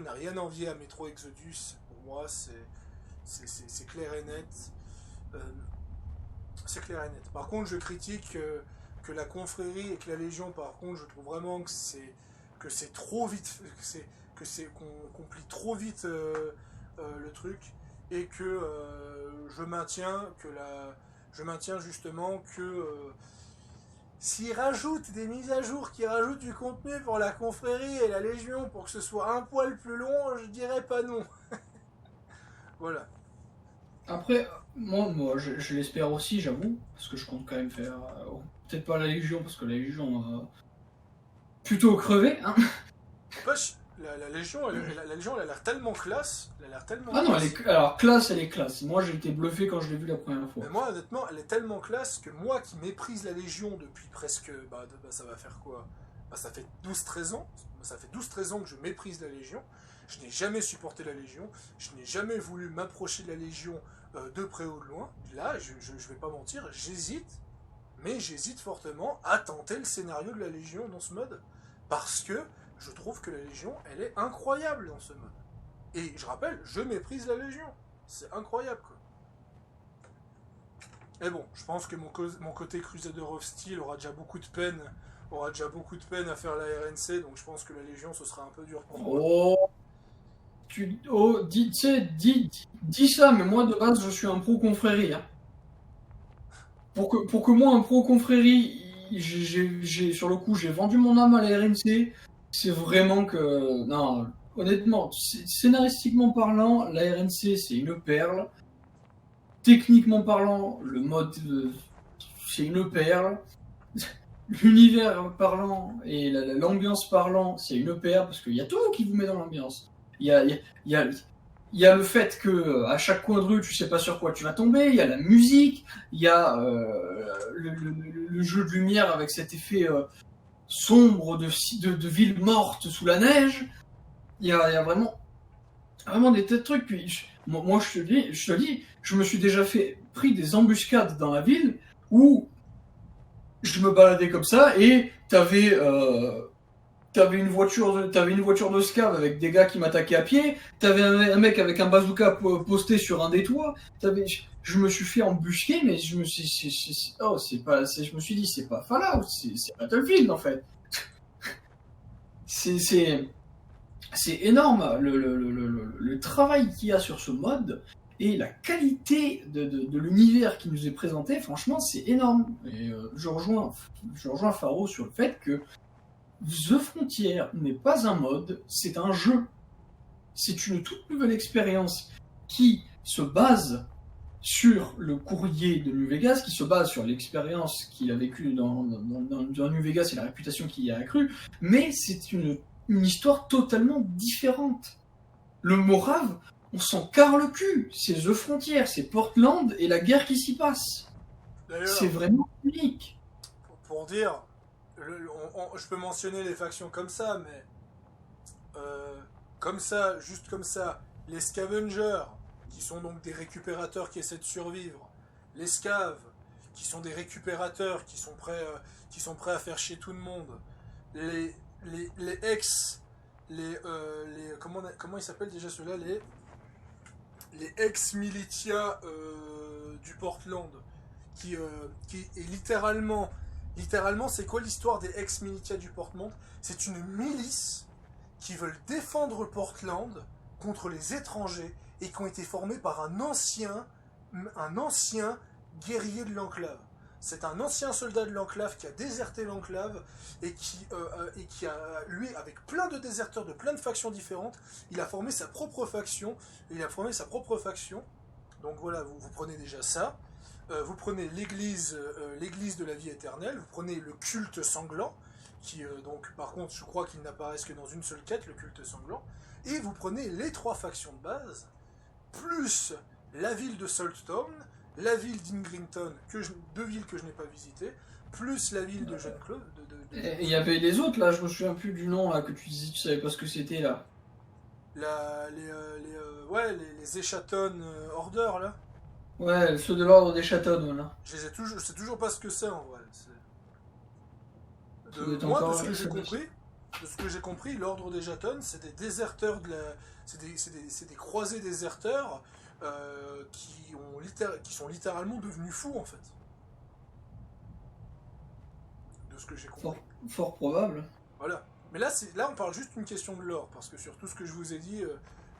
n'a rien envié à Metro Exodus. Pour moi, c'est clair et net. C'est clair et net. Par contre, je critique que la confrérie et que la Légion, par contre, je trouve vraiment que c'est trop vite, qu'on plie trop vite le truc, et que je maintiens justement que s'ils rajoutent des mises à jour, qui rajoutent du contenu pour la confrérie et la Légion pour que ce soit un poil plus long, je dirais pas non. Voilà. Après, moi je l'espère aussi, j'avoue, parce que je compte quand même faire... peut-être pas la Légion, parce que la Légion plutôt crevé, hein. La Légion, elle a l'air tellement classe. Alors classe, elle est classe. Moi, j'ai été bluffé quand je l'ai vue la première fois. Mais moi, honnêtement, elle est tellement classe que moi qui méprise la Légion depuis presque... ça va faire quoi ? Ça fait 12-13 ans. Ça fait 12-13 ans que je méprise la Légion. Je n'ai jamais supporté la Légion. Je n'ai jamais voulu m'approcher de la Légion de près ou de loin. Là, je vais pas mentir, j'hésite fortement à tenter le scénario de la Légion dans ce mode. Parce que je trouve que la Légion, elle est incroyable dans ce mode. Et je rappelle, je méprise la Légion. C'est incroyable, quoi. Et bon, je pense que mon côté Crusader of Steel aura déjà beaucoup de peine à faire la RNC, donc je pense que la Légion, ce sera un peu dur pour moi. Dis ça, mais moi de base je suis un pro confrérie. Hein. Pour que moi un pro confrérie, sur le coup j'ai vendu mon âme à la RNC. C'est vraiment que non, honnêtement, scénaristiquement parlant, la RNC c'est une perle. Techniquement parlant, le mode c'est une perle. L'univers parlant et l'ambiance parlant, c'est une perle parce qu'il y a tout qui vous met dans l'ambiance. Il y a le fait que à chaque coin de rue, tu sais pas sur quoi tu vas tomber. Il y a la musique, il y a le jeu de lumière avec cet effet sombre de ville morte sous la neige. Il y a vraiment des tas de trucs. Puis moi, je te dis, je me suis déjà pris des embuscades dans la ville où je me baladais comme ça et t'avais une voiture de scav avec des gars qui m'attaquaient à pied, t'avais un mec avec un bazooka posté sur un des toits, je me suis fait embusquer, mais je me suis dit c'est pas Fallout, c'est Battlefield en fait. C'est énorme le travail qu'il y a sur ce mode et la qualité de l'univers qui nous est présenté, franchement c'est énorme. Et je rejoins Faro sur le fait que The Frontier n'est pas un mode, c'est un jeu. C'est une toute nouvelle expérience qui se base sur le courrier de New Vegas, qui se base sur l'expérience qu'il a vécue dans New Vegas et la réputation qu'il y a accrue, mais c'est une histoire totalement différente. Le Morave, on s'en carre le cul. C'est The Frontier, c'est Portland et la guerre qui s'y passe. D'ailleurs, c'est vraiment unique. pour dire, je peux mentionner les factions comme ça, mais comme ça, juste comme ça, les scavengers, qui sont donc des récupérateurs qui essaient de survivre, les scaves, qui sont des récupérateurs qui sont prêts à faire chier tout le monde, les ex, comment ils s'appellent déjà ceux-là, les ex-militia du Portland, qui est littéralement, c'est quoi l'histoire des ex-militia du Portland? C'est une milice qui veulent défendre Portland contre les étrangers et qui ont été formés par un ancien guerrier de l'enclave. C'est un ancien soldat de l'enclave qui a déserté l'enclave et qui a, lui, avec plein de déserteurs de plein de factions différentes, il a formé sa propre faction. Donc voilà, vous prenez déjà ça. Vous prenez l'église de la vie éternelle. Vous prenez le culte sanglant, qui donc par contre je crois qu'il n'apparaissent que dans une seule quête, le culte sanglant. Et vous prenez les 3 factions de base, plus la ville de Salttown, la ville d'Ingrington, 2 villes que je n'ai pas visitées, plus la ville de Jeune-Claude. Et il y avait les autres là, je me souviens plus du nom là, que tu disais, tu savais pas ce que c'était là. Les Eschaton Order là. Ouais, ceux de l'ordre des châteaux, voilà. Je sais toujours pas ce que c'est en vrai. De ce que j'ai compris, l'ordre des Jatons, c'est des déserteurs c'est des croisés déserteurs qui sont littéralement devenus fous en fait. De ce que j'ai compris. Fort probable. Voilà. Mais là on parle juste d'une question de lore, parce que sur tout ce que je vous ai dit,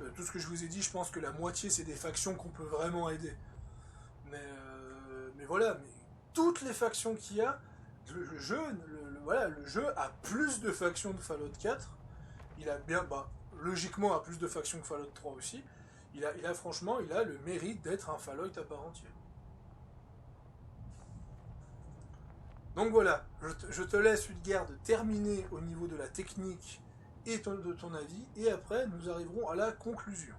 je pense que la moitié c'est des factions qu'on peut vraiment aider. Mais voilà, mais toutes les factions qu'il y a, le jeu a plus de factions de Fallout 4. Il a bien, logiquement, a plus de factions que Fallout 3 aussi. Franchement, il a le mérite d'être un Fallout à part entière. Donc voilà, je te laisse, Ulgar, de terminer au niveau de la technique et de ton avis, et après nous arriverons à la conclusion.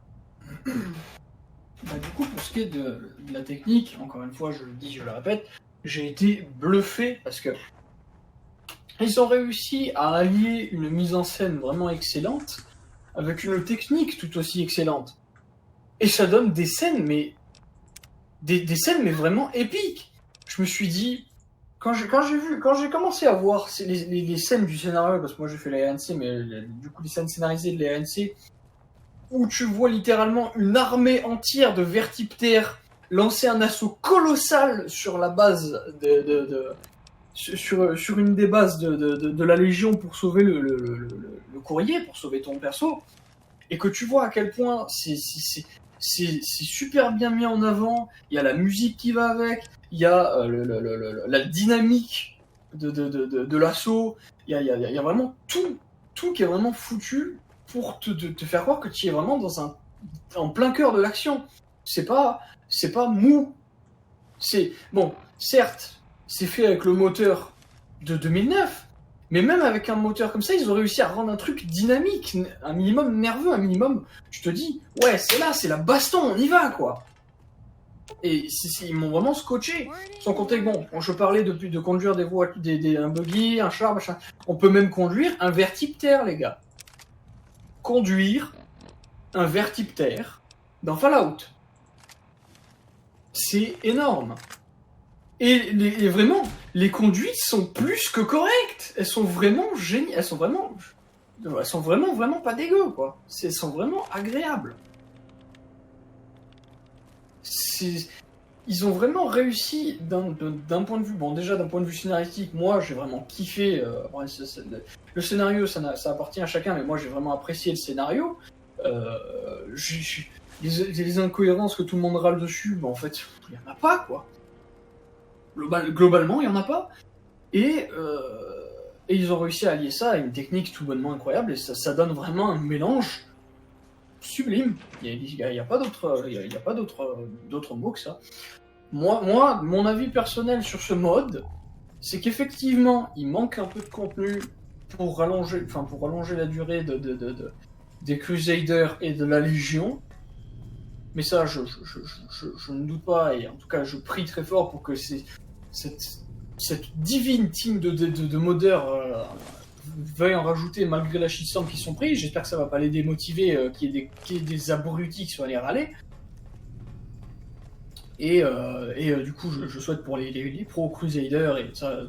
Du coup, pour ce qui est de la technique, encore une fois, je le dis, je le répète, j'ai été bluffé parce que ils ont réussi à allier une mise en scène vraiment excellente avec une technique tout aussi excellente. Et ça donne des scènes, mais des scènes, mais vraiment épiques. Je me suis dit, quand j'ai commencé à voir les scènes du scénario, parce que moi j'ai fait la RNC, mais du coup les scènes scénarisées de la RNC, où tu vois littéralement une armée entière de vertiptères lancer un assaut colossal sur la base sur une des bases de la Légion pour sauver le courrier, pour sauver ton perso, et que tu vois à quel point c'est super bien mis en avant. Il y a la musique qui va avec, il y a la dynamique de l'assaut, il y a vraiment tout qui est vraiment foutu pour te faire croire que tu es vraiment en plein cœur de l'action. C'est pas mou. Bon, certes, c'est fait avec le moteur de 2009, mais même avec un moteur comme ça, ils ont réussi à rendre un truc dynamique, un minimum nerveux, un minimum, tu te dis, ouais, c'est la baston, on y va, quoi. Et ils m'ont vraiment scotché. Sans compter que, bon, je parlais depuis de conduire un buggy, un char, machin. On peut même conduire un vertiptère, les gars. Conduire un vertiptère dans Fallout. C'est énorme. Et vraiment, les conduites sont plus que correctes. Elles sont vraiment géniales. Elles sont vraiment pas dégueu, quoi. Elles sont vraiment agréables. Ils ont vraiment réussi d'un point de vue, bon, déjà d'un point de vue scénaristique, moi j'ai vraiment kiffé. Le scénario, ça appartient à chacun, mais moi j'ai vraiment apprécié le scénario. Les incohérences que tout le monde râle dessus, en fait, il n'y en a pas, quoi. Globalement, il n'y en a pas. Et ils ont réussi à allier ça à une technique tout bonnement incroyable, et ça donne vraiment un mélange sublime. Il n'y a pas d'autre mot que ça. Moi, mon avis personnel sur ce mode, c'est qu'effectivement, il manque un peu de contenu pour rallonger la durée des Crusaders et de la Légion. Mais ça, je ne doute pas, et en tout cas, je prie très fort pour que cette cette divine team de modeurs veuille en rajouter malgré la shitstorm qu'ils sont pris. J'espère que ça va pas les démotiver, qu'il y ait des abrutis qui soient allés râler. Et du coup, je souhaite pour les pro Crusaders et ça,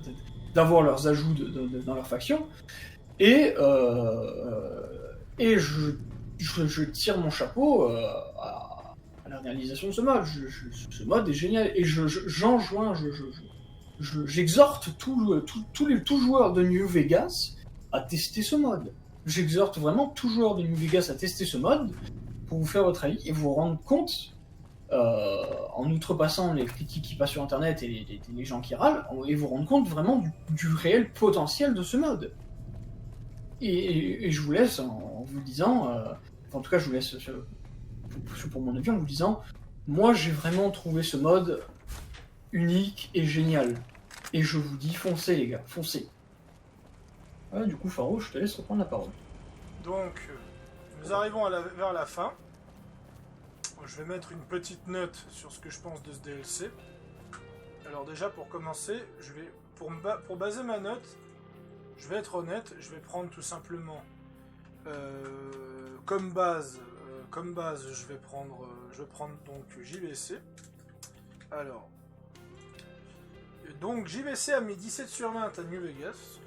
d'avoir leurs ajouts dans leur faction. Et je tire mon chapeau à la réalisation de ce mode. Ce mode est génial. Et j'exhorte tout joueur de New Vegas à tester ce mode. J'exhorte vraiment tout joueur de New Vegas à tester ce mode pour vous faire votre avis et vous rendre compte, en outrepassant les critiques qui passent sur internet et les gens qui râlent, et vous rendre compte vraiment du réel potentiel de ce mode. Et je vous laisse en vous disant, en tout cas je vous laisse pour mon avis en vous disant, moi j'ai vraiment trouvé ce mode unique et génial. Et je vous dis, foncez les gars, foncez. Ouais, du coup Faro, je te laisse reprendre la parole. Donc, nous arrivons vers la fin. Je vais mettre une petite note sur ce que je pense de ce DLC. Alors déjà, pour commencer, pour baser ma note, je vais être honnête, je vais prendre tout simplement comme base, je vais prendre donc JVC. Alors, donc JVC a mis 17 sur 20 à New Vegas.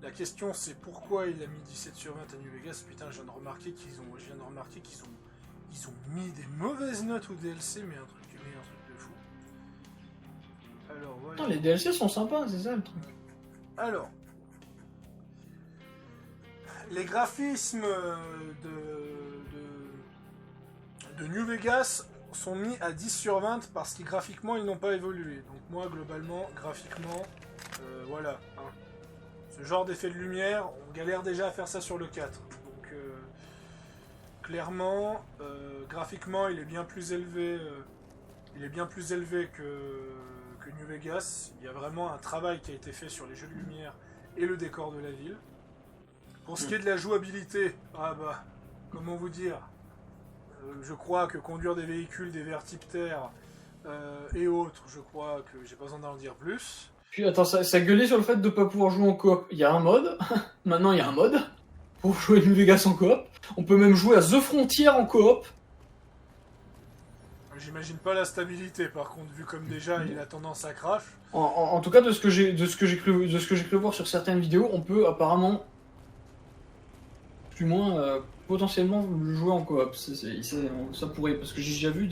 La question c'est pourquoi il a mis 17 sur 20 à New Vegas. Putain, je viens de remarquer qu'ils ont mis des mauvaises notes au DLC, mais un truc de fou. Alors voilà. Putain, les DLC sont sympas, c'est ça le truc. Alors, les graphismes de New Vegas sont mis à 10 sur 20 parce que graphiquement ils n'ont pas évolué. Donc moi globalement, graphiquement, voilà. Hein. Ce genre d'effet de lumière, on galère déjà à faire ça sur le 4. Donc clairement, graphiquement il est bien plus élevé. Que New Vegas. Il y a vraiment un travail qui a été fait sur les jeux de lumière et le décor de la ville. Pour ce qui est de la jouabilité, comment vous dire, je crois que conduire des véhicules, des vertiptères et autres, je crois que j'ai pas besoin d'en dire plus. Puis attends, ça gueulait sur le fait de pas pouvoir jouer en coop. Il y a un mode, maintenant il y a un mode, pour jouer New Vegas en coop. On peut même jouer à The Frontier en coop. J'imagine pas la stabilité, par contre, vu comme déjà il a tendance à crash. En tout cas, de ce que j'ai cru voir sur certaines vidéos, on peut apparemment, du moins, potentiellement le jouer en coop. Ça pourrait, parce que j'ai déjà vu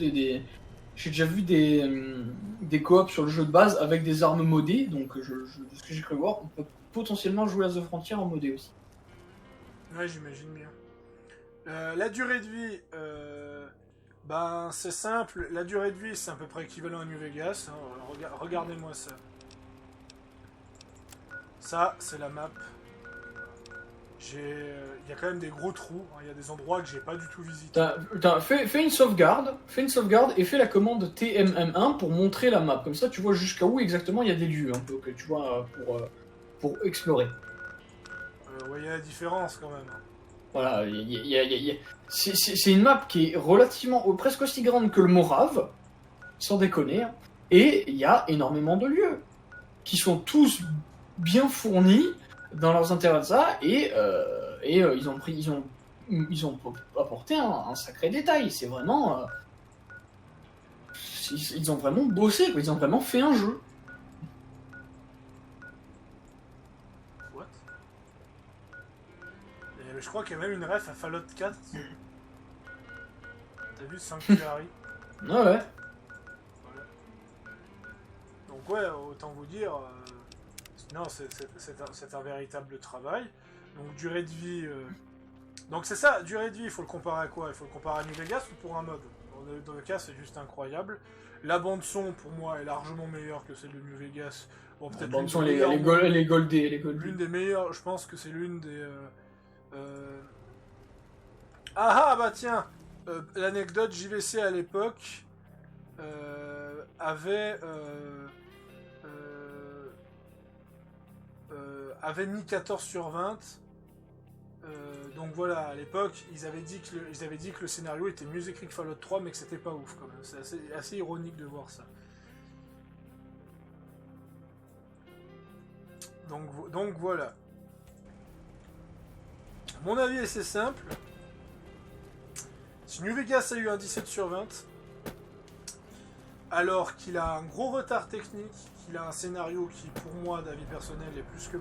des coops sur le jeu de base avec des armes modées, donc de ce que j'ai cru voir, on peut potentiellement jouer à The Frontier en modé aussi. Ouais, j'imagine bien. La durée de vie, c'est simple. La durée de vie, c'est à peu près équivalent à New Vegas. Hein. Regardez-moi ça. Ça, c'est la map. Il y a quand même des gros trous. Hein. Il y a des endroits que j'ai pas du tout visités. Fais une sauvegarde et fais la commande TMM1 pour montrer la map. Comme ça, tu vois jusqu'à où exactement il y a des lieux, un peu, que tu vois, pour explorer. Vous voyez la différence quand même. Voilà, c'est une map qui est relativement, presque aussi grande que le Morave, sans déconner, hein. Et il y a énormément de lieux qui sont tous bien fournis dans leurs intérêts de ça, et ils ont apporté un sacré détail. C'est vraiment, ils ont vraiment bossé, quoi. Ils ont vraiment fait un jeu. Je crois qu'il y a même une ref à Fallout 4. T'as vu Sanctuary? Ouais. Voilà. Donc ouais, autant vous dire, non, c'est un véritable travail. Donc durée de vie... Donc c'est ça, durée de vie, il faut le comparer à quoi? Il faut le comparer à New Vegas ou pour un mode? Dans le cas, c'est juste incroyable. La bande son, pour moi, est largement meilleure que celle de New Vegas. Bon, peut-être la bande son, les goldés. L'une des meilleures, je pense que c'est l'une des... bah tiens, l'anecdote, JVC à l'époque avait mis 14 sur 20. Donc voilà, à l'époque, ils avaient dit que le scénario était mieux écrit que Fallout 3, mais que c'était pas ouf quand même. C'est assez ironique de voir ça. Donc voilà. Mon avis est assez simple. Si New Vegas a eu un 17 sur 20, alors qu'il a un gros retard technique, qu'il a un scénario qui, pour moi, d'avis personnel, est plus que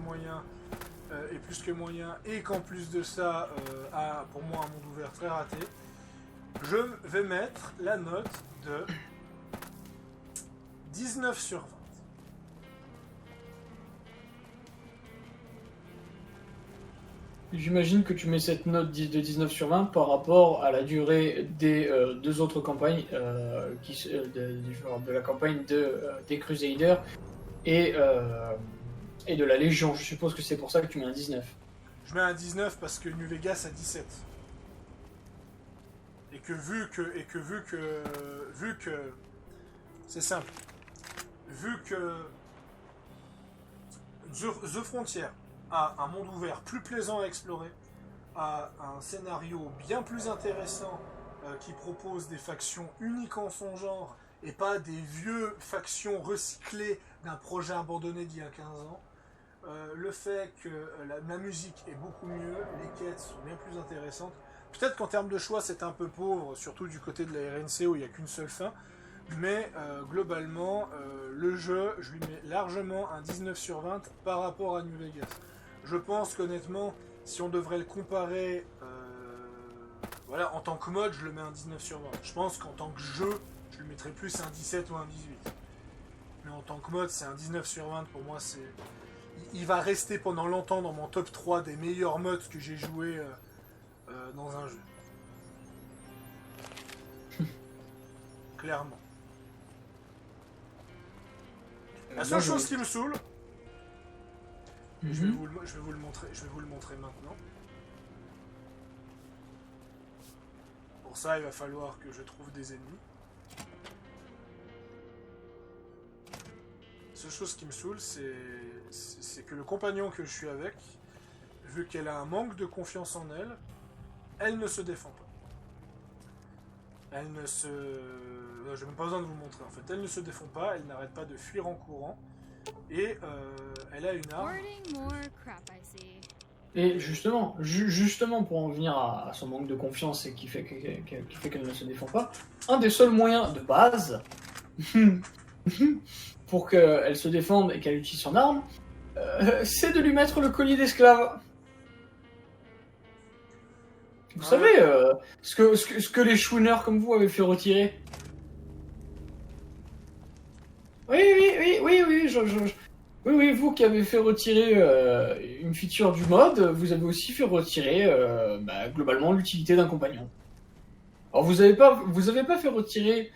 moyen, et qu'en plus de ça, a pour moi un monde ouvert très raté, je vais mettre la note de 19 sur 20. J'imagine que tu mets cette note de 19 sur 20 par rapport à la durée des deux autres campagnes, de la campagne des Crusaders et de la Légion. Je suppose que c'est pour ça que tu mets un 19. Je mets un 19 parce que New Vegas a 17. Et que vu que c'est simple. Vu que The Frontier a un monde ouvert plus plaisant à explorer, a un scénario bien plus intéressant qui propose des factions uniques en son genre et pas des vieux factions recyclées d'un projet abandonné d'il y a 15 ans. Le fait que la musique est beaucoup mieux, les quêtes sont bien plus intéressantes. Peut-être qu'en termes de choix c'est un peu pauvre, surtout du côté de la RNC où il n'y a qu'une seule fin, mais globalement le jeu, je lui mets largement un 19 sur 20 par rapport à New Vegas. Je pense qu'honnêtement, si on devrait le comparer voilà, en tant que mode, je le mets un 19 sur 20. Je pense qu'en tant que jeu, je lui mettrais plus un 17 ou un 18. Mais en tant que mode, c'est un 19 sur 20 pour moi, c'est... Il va rester pendant longtemps dans mon top 3 des meilleurs modes que j'ai joué dans un jeu. Clairement. La seule chose qui me saoule, je vais vous le montrer maintenant. Pour ça, il va falloir que je trouve des ennemis. La seule chose qui me saoule, c'est que le compagnon que je suis avec, vu qu'elle a un manque de confiance en elle, elle ne se défend pas. Elle ne se... Je n'ai même pas besoin de vous montrer en fait. Elle ne se défend pas, elle n'arrête pas de fuir en courant. Et elle a une arme. Et justement, pour en venir à son manque de confiance et qui fait qu'elle ne se défend pas, un des seuls moyens de base pour qu'elle se défende et qu'elle utilise son arme, c'est de lui mettre le collier d'esclave. Vous savez, ce que les chouineurs comme vous avaient fait retirer. Oui, vous qui avez fait retirer une feature du mode, vous avez aussi fait retirer globalement l'utilité d'un compagnon. Alors vous avez pas fait retirer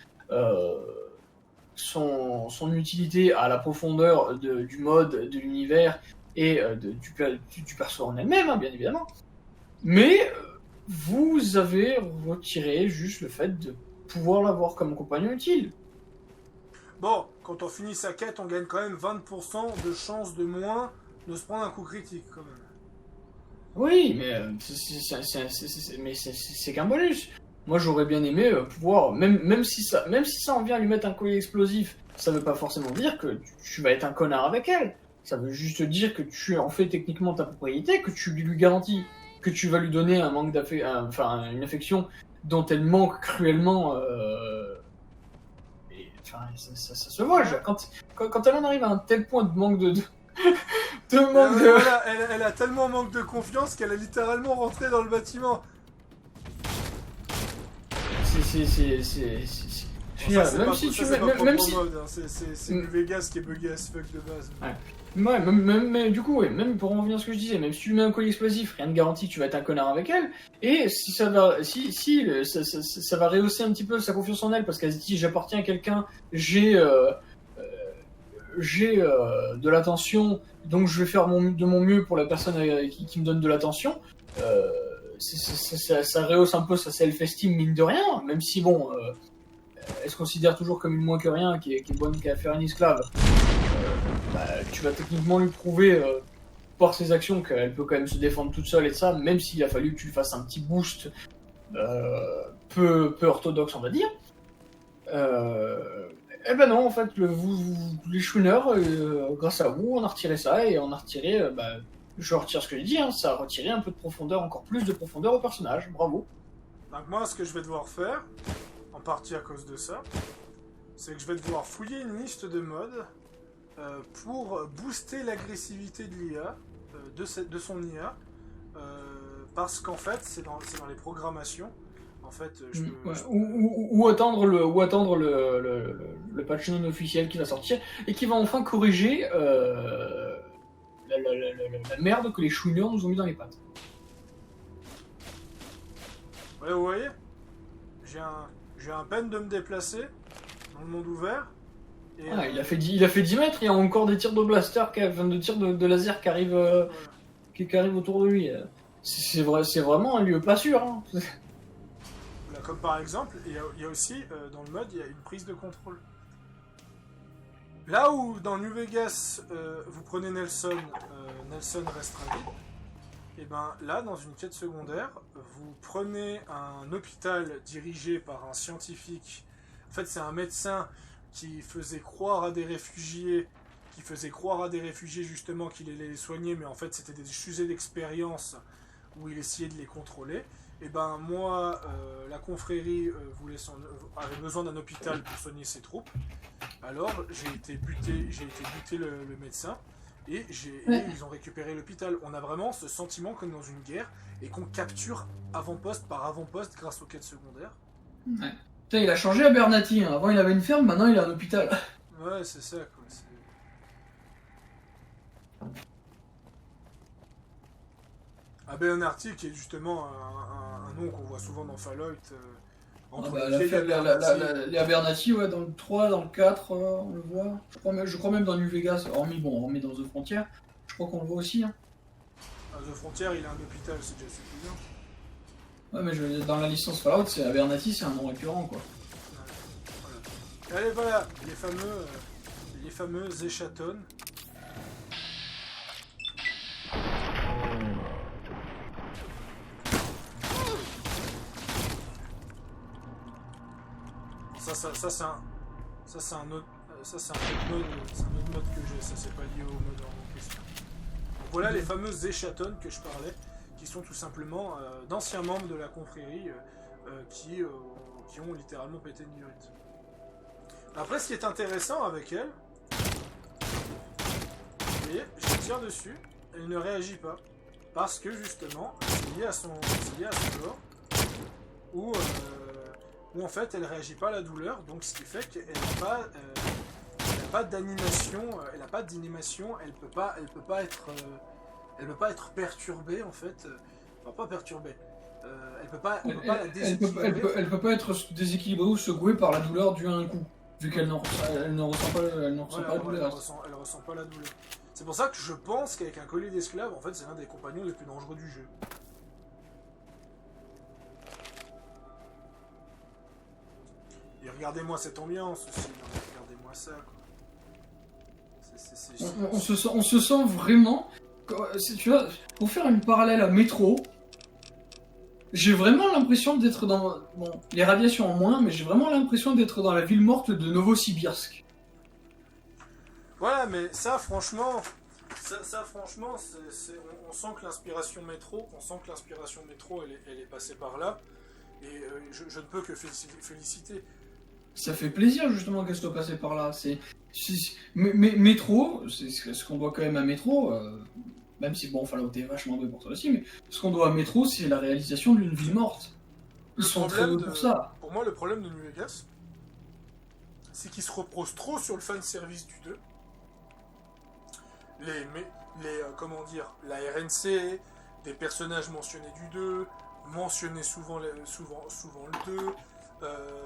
son utilité à la profondeur du mode, de l'univers et du perso en elle-même, hein, bien évidemment. Mais vous avez retiré juste le fait de pouvoir l'avoir comme compagnon utile. Bon, quand on finit sa quête, on gagne quand même 20% de chance de moins de se prendre un coup critique, quand même. Oui, mais c'est qu'un bonus. Moi, j'aurais bien aimé pouvoir, même si ça en vient à lui mettre un collier explosif, ça veut pas forcément dire que tu vas être un connard avec elle. Ça veut juste dire que tu en fais techniquement ta propriété, que tu lui garantis que tu vas lui donner un manque une affection dont elle manque cruellement. Ça se voit. Quand elle en arrive à un tel point de manque Voilà, elle a tellement manque de confiance qu'elle a littéralement rentré dans le bâtiment. C'est New Vegas qui est bugué as fuck de base. Ouais, mais du coup, même pour en revenir à ce que je disais, même si tu lui mets un collier explosif, rien ne garantit que tu vas être un connard avec elle. Et si ça va rehausser un petit peu sa confiance en elle, parce qu'elle se dit j'appartiens à quelqu'un, j'ai de l'attention, donc je vais faire de mon mieux pour la personne qui me donne de l'attention. Ça rehausse un peu sa self-esteem, mine de rien, même si bon, elle se considère toujours comme une moins que rien, qui est bonne qu'à faire une esclave. Tu vas techniquement lui prouver par ses actions qu'elle peut quand même se défendre toute seule et de ça, même s'il a fallu que tu lui fasses un petit boost peu orthodoxe, on va dire. Eh ben non, en fait, les chouineurs, grâce à vous, on a retiré ça et on a retiré, je retire ce que j'ai dit, hein, ça a retiré un peu de profondeur, encore plus de profondeur au personnage. Bravo. Donc moi, ce que je vais devoir faire, en partie à cause de ça, c'est que je vais devoir fouiller une liste de modes pour booster l'agressivité de l'IA, de son IA, parce qu'en fait, c'est dans les programmations. En fait, Ou attendre le patch non officiel qui va sortir et qui va enfin corriger la merde que les chouineurs nous ont mis dans les pattes. Ouais, vous voyez, j'ai un peine de me déplacer dans le monde ouvert. Et, il a fait 10 mètres, il y a encore des tirs de blaster, de tirs de laser qui arrivent, voilà. qui arrivent autour de lui. C'est vraiment un lieu pas sûr. Hein. Voilà, comme par exemple, il y a aussi, dans le mode, il y a une prise de contrôle. Là où dans New Vegas, vous prenez Nelson, Nelson reste ravi. Et ben là, dans une quête secondaire, vous prenez un hôpital dirigé par un scientifique. En fait, c'est un médecin qui faisait croire à des réfugiés, justement qu'il allait les soigner, mais en fait c'était des fusées d'expérience où il essayait de les contrôler. Et ben moi, la confrérie avait besoin d'un hôpital pour soigner ses troupes. Alors j'ai été buter le médecin. Et ils ont récupéré l'hôpital. On a vraiment ce sentiment comme dans une guerre et qu'on capture avant-poste par avant-poste grâce aux quêtes secondaires. Ouais. Putain, il a changé à Bernati. Hein. Avant, il avait une ferme, maintenant, il a un hôpital. Ouais, c'est ça, quoi. Bernati, qui est justement un nom qu'on voit souvent dans Fallout. Les Abernathy, ouais, dans le 3, dans le 4, on le voit. Je crois même dans New Vegas, hormis dans The Frontier, je crois qu'on le voit aussi. Hein. The Frontier, il a un hôpital, c'est déjà suffisant. Ouais, mais dans la licence Fallout, c'est Abernathy, c'est un nom récurrent, quoi. Ouais, voilà. Allez, voilà, les fameux Échatons. Ça c'est un autre mode que j'ai, ça c'est pas lié au mode en question. Donc voilà les fameuses échatons que je parlais, qui sont tout simplement d'anciens membres de la confrérie qui ont littéralement pété une durite. Après, ce qui est intéressant avec elle, vous voyez, je tire dessus, elle ne réagit pas, parce que justement, c'est lié à son corps, où en fait elle réagit pas à la douleur, donc ce qui fait qu'elle n'a pas d'animation, elle n'a pas d'animation, elle peut pas être perturbée en fait, enfin pas perturbée, elle peut pas la déséquilibrer. Elle peut pas être déséquilibrée ou secouée par la douleur due à un coup, vu qu'elle ne ressent pas la douleur. Elle ressent pas la douleur. C'est pour ça que je pense qu'avec un collier d'esclave, en fait c'est l'un des compagnons les plus dangereux du jeu. Et regardez-moi cette ambiance aussi, regardez-moi ça. Quoi. On se sent vraiment. Tu vois, pour faire une parallèle à Métro, j'ai vraiment l'impression d'être dans. Bon, les radiations en moins, mais j'ai vraiment l'impression d'être dans la ville morte de Novosibirsk. Voilà, mais ça franchement, on sent que l'inspiration métro, elle est passée par là. Et je ne peux que féliciter. Ça fait plaisir justement qu'elle soit passée par là. Métro, c'est ce qu'on doit quand même à Métro, même si bon, Fallout est vachement doué pour ça aussi, mais ce qu'on doit à Métro, c'est la réalisation d'une ville morte. Ils sont très doués pour ça. Pour moi, le problème de New Vegas, c'est qu'ils se reposent trop sur le fanservice du 2. Comment dire, la RNC, des personnages mentionnés du 2, mentionner souvent le 2,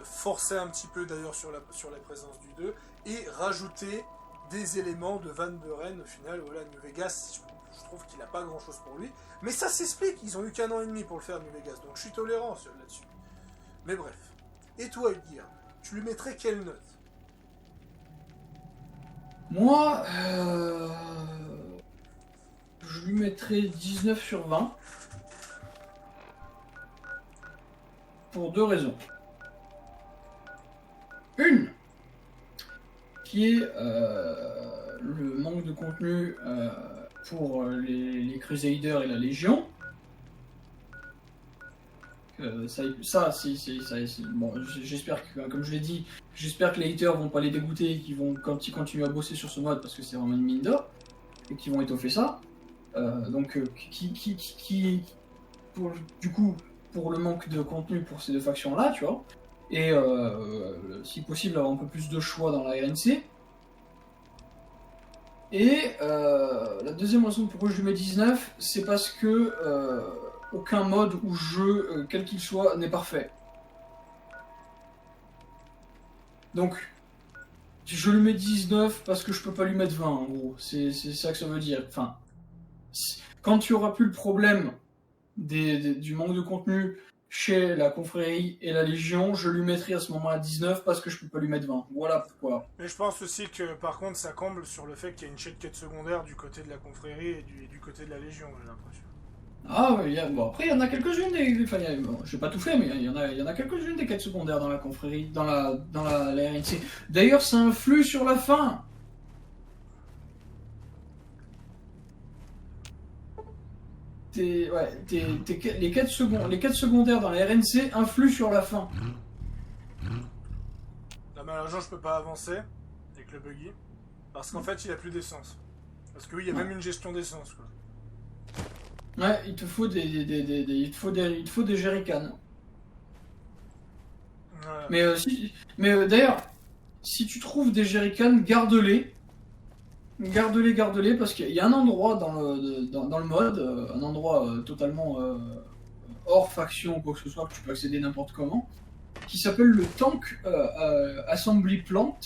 forcer un petit peu d'ailleurs sur la présence du 2, et rajouter des éléments de Van Buren. Au final, voilà, New Vegas, je trouve qu'il n'a pas grand chose pour lui, mais ça s'explique, ils ont eu qu'un an et demi pour le faire, New Vegas, donc je suis tolérant là-dessus. Mais bref. Et toi, Edgar, tu lui mettrais quelle note? Moi, je lui mettrais 19 sur 20. Pour deux raisons. Une, qui est le manque de contenu pour les Crusaders et la Légion. Bon, j'espère que, comme je l'ai dit, j'espère que les haters vont pas les dégoûter et qu'ils vont continuer à bosser sur ce mode parce que c'est vraiment une mine d'or et qu'ils vont étoffer ça. Du coup, pour le manque de contenu pour ces deux factions-là, tu vois, et si possible avoir un peu plus de choix dans la RNC. Et la deuxième raison pourquoi je lui mets 19, c'est parce que aucun mode ou jeu, quel qu'il soit, n'est parfait. Donc, je lui mets 19 parce que je peux pas lui mettre 20, en gros. C'est ça que ça veut dire. Enfin, quand tu auras plus le problème du manque de contenu chez la confrérie et la Légion, je lui mettrai à ce moment-là 19 parce que je peux pas lui mettre 20. Voilà pourquoi. Mais je pense aussi que par contre ça comble sur le fait qu'il y a une quête secondaire du côté de la confrérie et du côté de la Légion, j'ai l'impression. Ah, bon, après il y en a quelques-unes, j'ai pas tout fait, mais il y en a quelques-unes des quêtes secondaires dans la confrérie, dans la RNC. D'ailleurs, ça influe sur la fin. Les quêtes secondaires dans la RNC influent sur la fin. Là, malheureusement, je peux pas avancer avec le buggy. Parce qu'en fait, il a plus d'essence. Parce que oui, il y a même une gestion d'essence, quoi. Ouais, il te faut des jerrycans. Ouais. Mais d'ailleurs, si tu trouves des jerrycans, garde-les. Garde-les, parce qu'il y a un endroit dans le mode, un endroit totalement hors faction ou quoi que ce soit, que tu peux accéder n'importe comment, qui s'appelle le Tank Assembly Plant,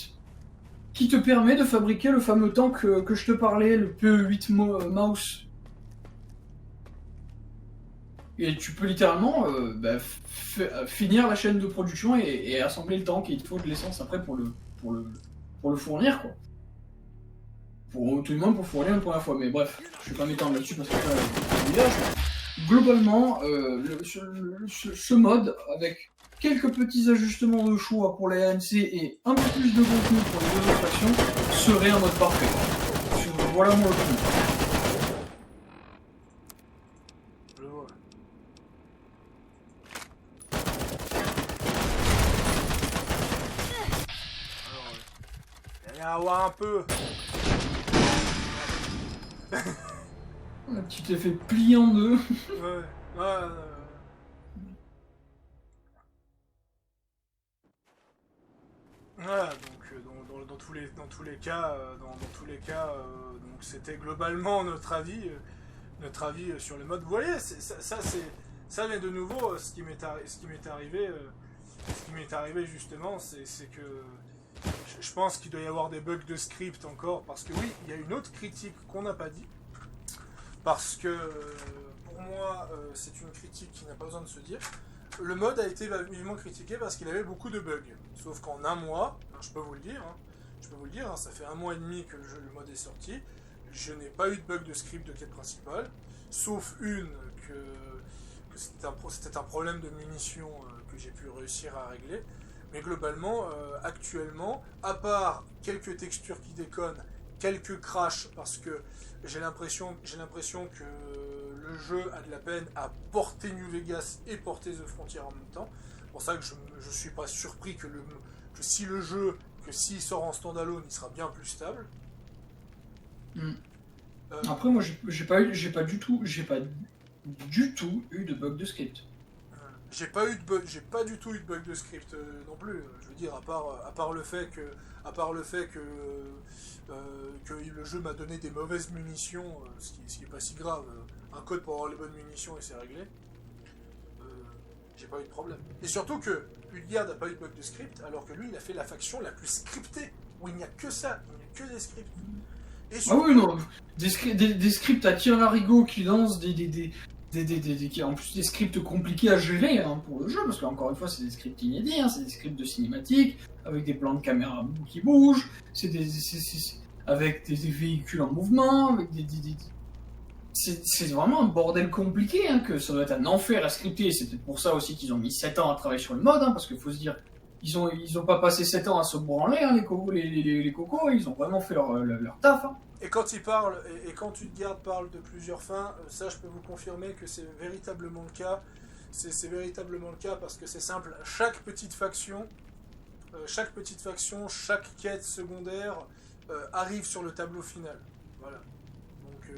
qui te permet de fabriquer le fameux tank que je te parlais, le PE8 Mouse. Et tu peux littéralement finir la chaîne de production et assembler le tank, et il te faut de l'essence après pour le fournir, quoi. Tout le monde pour fournir une première fois, mais bref, je vais pas m'étendre là-dessus parce que globalement, ce mode, avec quelques petits ajustements de choix pour la RNC et un peu plus de contenu pour les deux autres factions, serait un mode parfait. Voilà mon opinion. Je vois. Alors, il y a à voir un peu. Tu t'es fait plier en deux. Ouais. Voilà, donc dans tous les cas, donc c'était globalement notre avis sur le mode. Vous voyez, ça mais de nouveau ce qui m'est arrivé justement, c'est que je pense qu'il doit y avoir des bugs de script encore, parce que oui, il y a une autre critique qu'on n'a pas dit, parce que pour moi c'est une critique qui n'a pas besoin de se dire. Le mode a été vivement critiqué parce qu'il avait beaucoup de bugs. Sauf qu'en un mois, je peux vous le dire, ça fait 1 mois et demi que le mode est sorti, je n'ai pas eu de bug de script de quête principale, sauf une que c'était un problème de munitions que j'ai pu réussir à régler. Mais globalement, actuellement, à part quelques textures qui déconnent, quelques crashs, parce que j'ai l'impression que le jeu a de la peine à porter New Vegas et porter The Frontier en même temps. C'est pour ça que je ne suis pas surpris que s'il sort en standalone, il sera bien plus stable. Après, moi, j'ai pas du tout eu de bug de script. J'ai pas du tout eu de bug de script non plus. Je veux dire, à part le fait que le jeu m'a donné des mauvaises munitions, ce qui est pas si grave. Un code pour avoir les bonnes munitions et c'est réglé. J'ai pas eu de problème. Et surtout que Ulgard n'a pas eu de bug de script, alors que lui, il a fait la faction la plus scriptée, où il n'y a que ça, il n'y a que des scripts. Et surtout... Ah oui, non, des scripts à tir larigot qui lancent en plus des scripts compliqués à gérer pour le jeu, parce qu'encore une fois c'est des scripts inédits, c'est des scripts de cinématique, avec des plans de caméra qui bougent, avec des véhicules en mouvement, avec c'est vraiment un bordel compliqué, que ça doit être un enfer à scripter, c'est peut-être pour ça aussi qu'ils ont mis 7 ans à travailler sur le mode, parce qu'il faut se dire ils ont pas passé 7 ans à se branler, hein, les cocos, ils ont vraiment fait leur taf. Hein. Et quand il parle, et quand tu te gardes parle de plusieurs fins, ça je peux vous confirmer que c'est véritablement le cas. C'est véritablement le cas parce que c'est simple, chaque petite faction, chaque quête secondaire arrive sur le tableau final. Voilà. Donc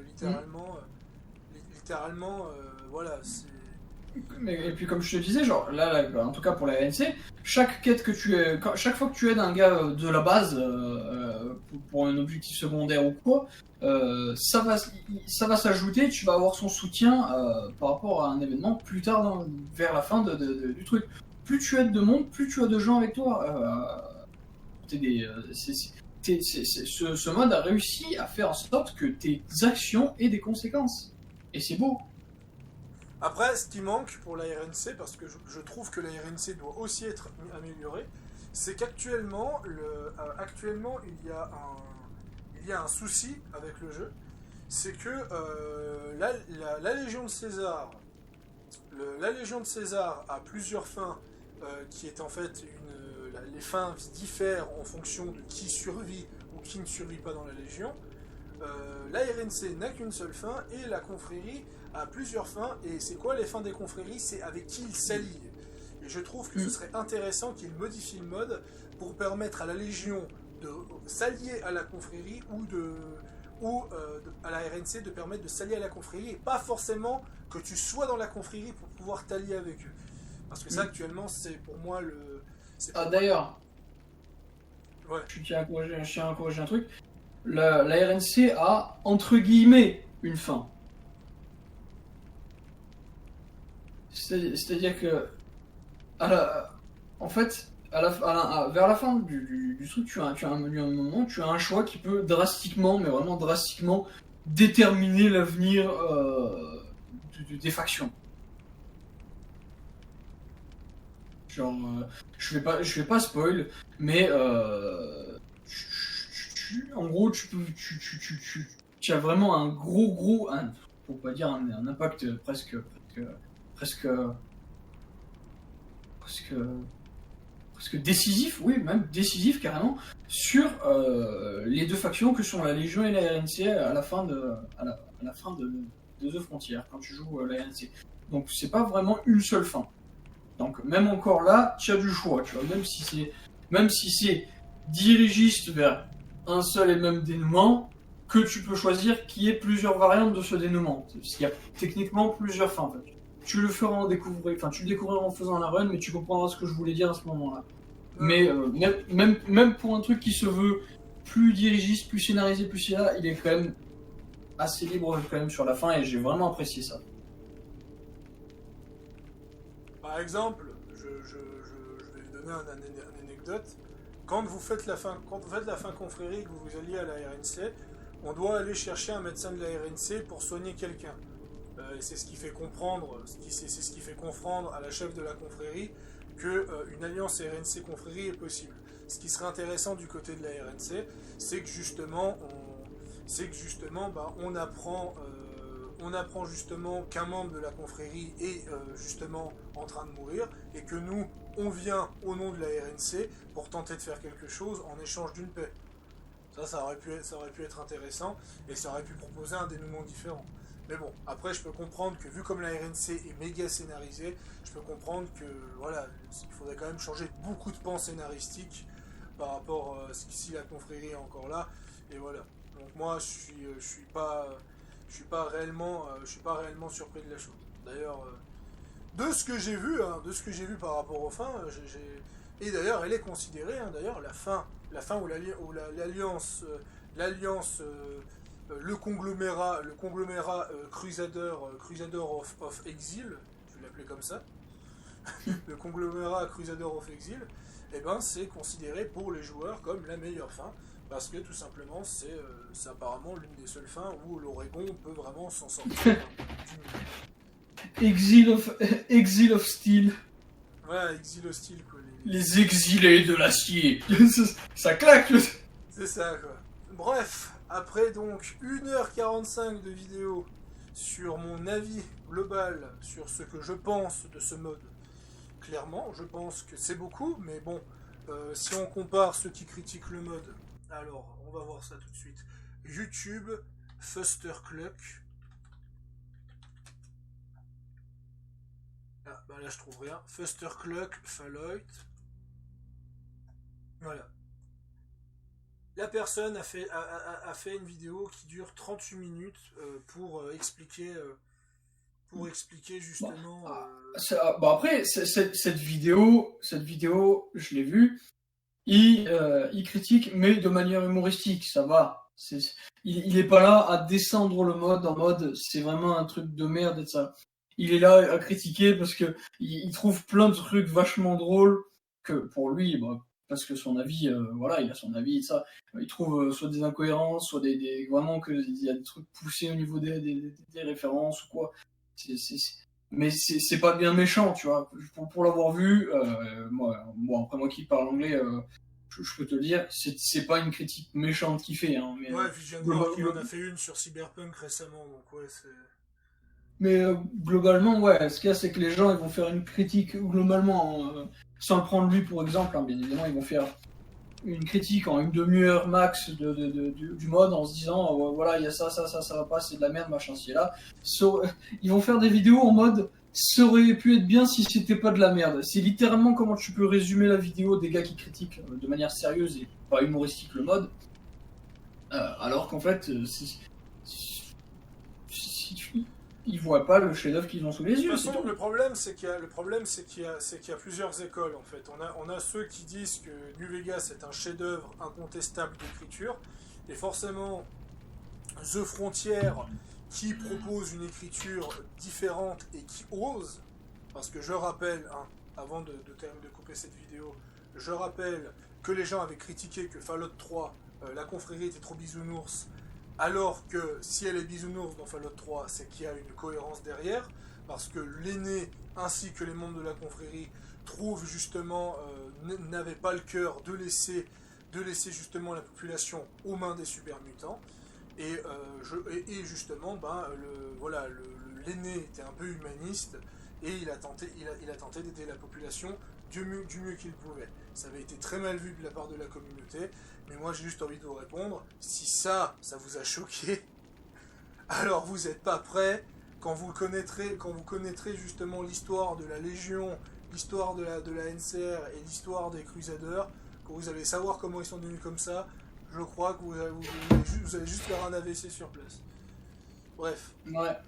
littéralement, voilà, c'est... Et puis comme je te disais, genre là, en tout cas pour la RNC, chaque fois que tu aides un gars de la base pour un objectif secondaire ou quoi, ça va s'ajouter. Tu vas avoir son soutien par rapport à un événement plus tard vers la fin du truc. Plus tu aides de monde, plus tu as de gens avec toi. Ce mode a réussi à faire en sorte que tes actions aient des conséquences. Et c'est beau. Après, ce qui manque pour la RNC, parce que je trouve que la RNC doit aussi être améliorée, c'est qu'actuellement, il y a un souci avec le jeu, c'est que la Légion de César, la Légion de César a plusieurs fins qui est en fait les fins diffèrent en fonction de qui survit ou qui ne survit pas dans la Légion. La RNC n'a qu'une seule fin et la confrérie a plusieurs fins. Et c'est quoi les fins des confréries? C'est avec qui ils s'allient. Et je trouve que ce serait intéressant qu'ils modifient le mode pour permettre à la Légion de s'allier à la confrérie ou à la RNC de permettre de s'allier à la confrérie et pas forcément que tu sois dans la confrérie pour pouvoir t'allier avec eux. Parce que ça actuellement c'est pour moi le... D'ailleurs, ouais. je tiens à corriger un truc. La RNC a, entre guillemets, une fin. C'est-à-dire que, en fait, vers la fin du truc, tu as un moment, tu as un choix qui peut drastiquement, mais vraiment drastiquement, déterminer l'avenir des factions. Genre, je vais pas spoil, mais en gros, tu as vraiment un gros, pour pas dire un impact presque décisif, oui, même décisif carrément, sur les deux factions que sont la Légion et la RNC à la fin de The Frontier, quand tu joues la RNC. Donc c'est pas vraiment une seule fin. Donc même encore là, tu as du choix, tu vois, même si c'est dirigiste vers un seul et même dénouement, que tu peux choisir qu'il y ait plusieurs variantes de ce dénouement. Il y a techniquement plusieurs fins en fait. Tu le découvriras en faisant la run, mais tu comprendras ce que je voulais dire à ce moment-là. Mais même pour un truc qui se veut plus dirigiste, plus scénarisé, plus là, il est quand même assez libre quand même sur la fin et j'ai vraiment apprécié ça. Par exemple, je vais vous donner une anecdote. Quand vous faites la fin confrérie, que vous vous alliez à la RNC, on doit aller chercher un médecin de la RNC pour soigner quelqu'un. Et c'est ce qui fait comprendre, à la chef de la confrérie que une alliance RNC confrérie est possible. Ce qui serait intéressant du côté de la RNC, c'est que justement, on apprend justement qu'un membre de la confrérie est justement en train de mourir et que nous, on vient au nom de la RNC pour tenter de faire quelque chose en échange d'une paix. Ça aurait pu être intéressant et ça aurait pu proposer un dénouement différent. Mais bon, après je peux comprendre que vu comme la RNC est méga scénarisée, je peux comprendre que voilà, il faudrait quand même changer beaucoup de pans scénaristiques par rapport à si la confrérie est encore là. Et voilà. Donc moi je suis pas réellement surpris de la chose. D'ailleurs, de ce que j'ai vu par rapport aux fins, et d'ailleurs elle est considérée, d'ailleurs la fin où l'alliance, le conglomérat Crusader of Exile, je vais l'appeler comme ça, le conglomérat Crusader of Exile, et ben c'est considéré pour les joueurs comme la meilleure fin. Parce que tout simplement, c'est apparemment l'une des seules fins où l'Oregon peut vraiment s'en sortir. Exile of Steel. Ouais, Exile of Steel, quoi. Les exilés de l'acier. Ça claque. C'est ça, quoi. Bref, après donc 1h45 de vidéo sur mon avis global sur ce que je pense de ce mode, clairement, je pense que c'est beaucoup, mais bon, si on compare ceux qui critiquent le mode, alors, on va voir ça tout de suite. YouTube, Fustercluck. Ah, bah là je trouve rien. Fustercluck, Fallout. Voilà. La personne a fait une vidéo qui dure 38 minutes pour expliquer Bon, justement. bon après, cette vidéo, je l'ai vue. Il critique, mais de manière humoristique, ça va. Il est pas là à descendre le mode en mode c'est vraiment un truc de merde et ça. Il est là à critiquer parce que il trouve plein de trucs vachement drôles que pour lui, bah, parce que son avis, voilà, il a son avis et ça. Il trouve soit des incohérences, soit vraiment qu'il y a des trucs poussés au niveau des références ou quoi. Mais c'est pas bien méchant, tu vois. Pour l'avoir vu, après moi qui parle anglais, je peux te le dire, c'est pas une critique méchante qu'il fait. Hein, mais, Ouais, puis je viens de voir qu'il en a fait une sur Cyberpunk récemment, donc ouais, c'est. Mais globalement, ouais, ce qu'il y a, c'est que les gens ils vont faire une critique globalement, sans le prendre lui pour exemple, hein, bien évidemment, ils vont faire une critique en une demi-heure max du mode en se disant voilà, il y a ça va pas, c'est de la merde, machin, ci et là. Ils vont faire des vidéos en mode ça aurait pu être bien si c'était pas de la merde. C'est littéralement comment tu peux résumer la vidéo des gars qui critiquent de manière sérieuse et pas humoristique le mode. Alors qu'en fait, ils voient pas le chef-d'œuvre qu'ils ont sous les yeux. De toute façon, le problème, c'est qu'il y a plusieurs écoles en fait. On a ceux qui disent que New Vegas est un chef-d'œuvre incontestable d'écriture, et forcément The Frontier qui propose une écriture différente et qui ose, parce que je rappelle, hein, avant de couper cette vidéo, je rappelle que les gens avaient critiqué que Fallout 3, la confrérie était trop bisounours, alors que si elle est bisounours dans Fallout 3, c'est qu'il y a une cohérence derrière, parce que l'aîné ainsi que les membres de la confrérie trouvent justement, n'avaient pas le cœur de laisser justement la population aux mains des super mutants. Et justement, l'aîné était un peu humaniste et il a tenté d'aider la population du mieux qu'il pouvait. Ça avait été très mal vu de la part de la communauté, mais moi j'ai juste envie de vous répondre, si ça vous a choqué, alors vous n'êtes pas prêt quand vous connaîtrez justement l'histoire de la Légion, l'histoire de la NCR et l'histoire des Crusaders, quand vous allez savoir comment ils sont devenus comme ça. Je crois que vous allez juste faire un AVC sur place. Bref. Ouais.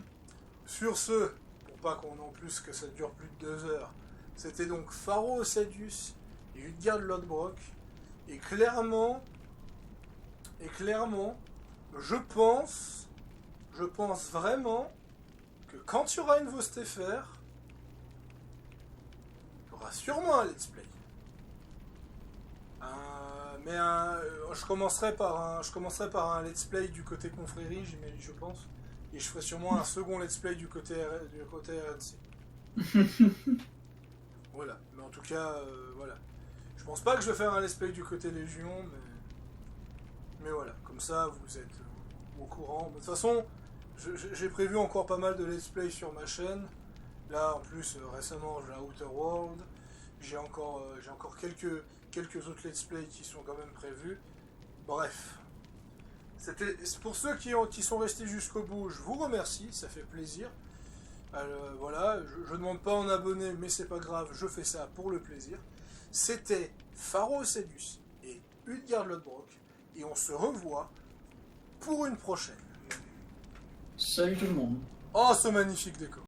Sur ce, pour pas qu'on en plus que ça dure plus de 2 heures, c'était donc Pharo Osadius et Utgard Lodbrok. Et clairement, je pense vraiment que quand il y aura une Vostéfer, il y aura sûrement un let's play. Je commencerai par un let's play du côté confrérie, je pense, et je ferai sûrement un second let's play du côté RNC. Voilà, mais en tout cas, voilà. Je pense pas que je vais faire un let's play du côté Légion, mais voilà, comme ça vous êtes au courant. De toute façon, j'ai prévu encore pas mal de let's play sur ma chaîne. Là, en plus, récemment, j'ai Outer World. J'ai encore quelques autres let's play qui sont quand même prévus. Bref. Pour ceux qui sont restés jusqu'au bout, je vous remercie, ça fait plaisir. Voilà, je ne demande pas en abonner, mais c'est pas grave, je fais ça pour le plaisir. C'était Pharo Osadius et Utgard Lodbrok, et on se revoit pour une prochaine. Salut tout le monde. Oh, ce magnifique décor.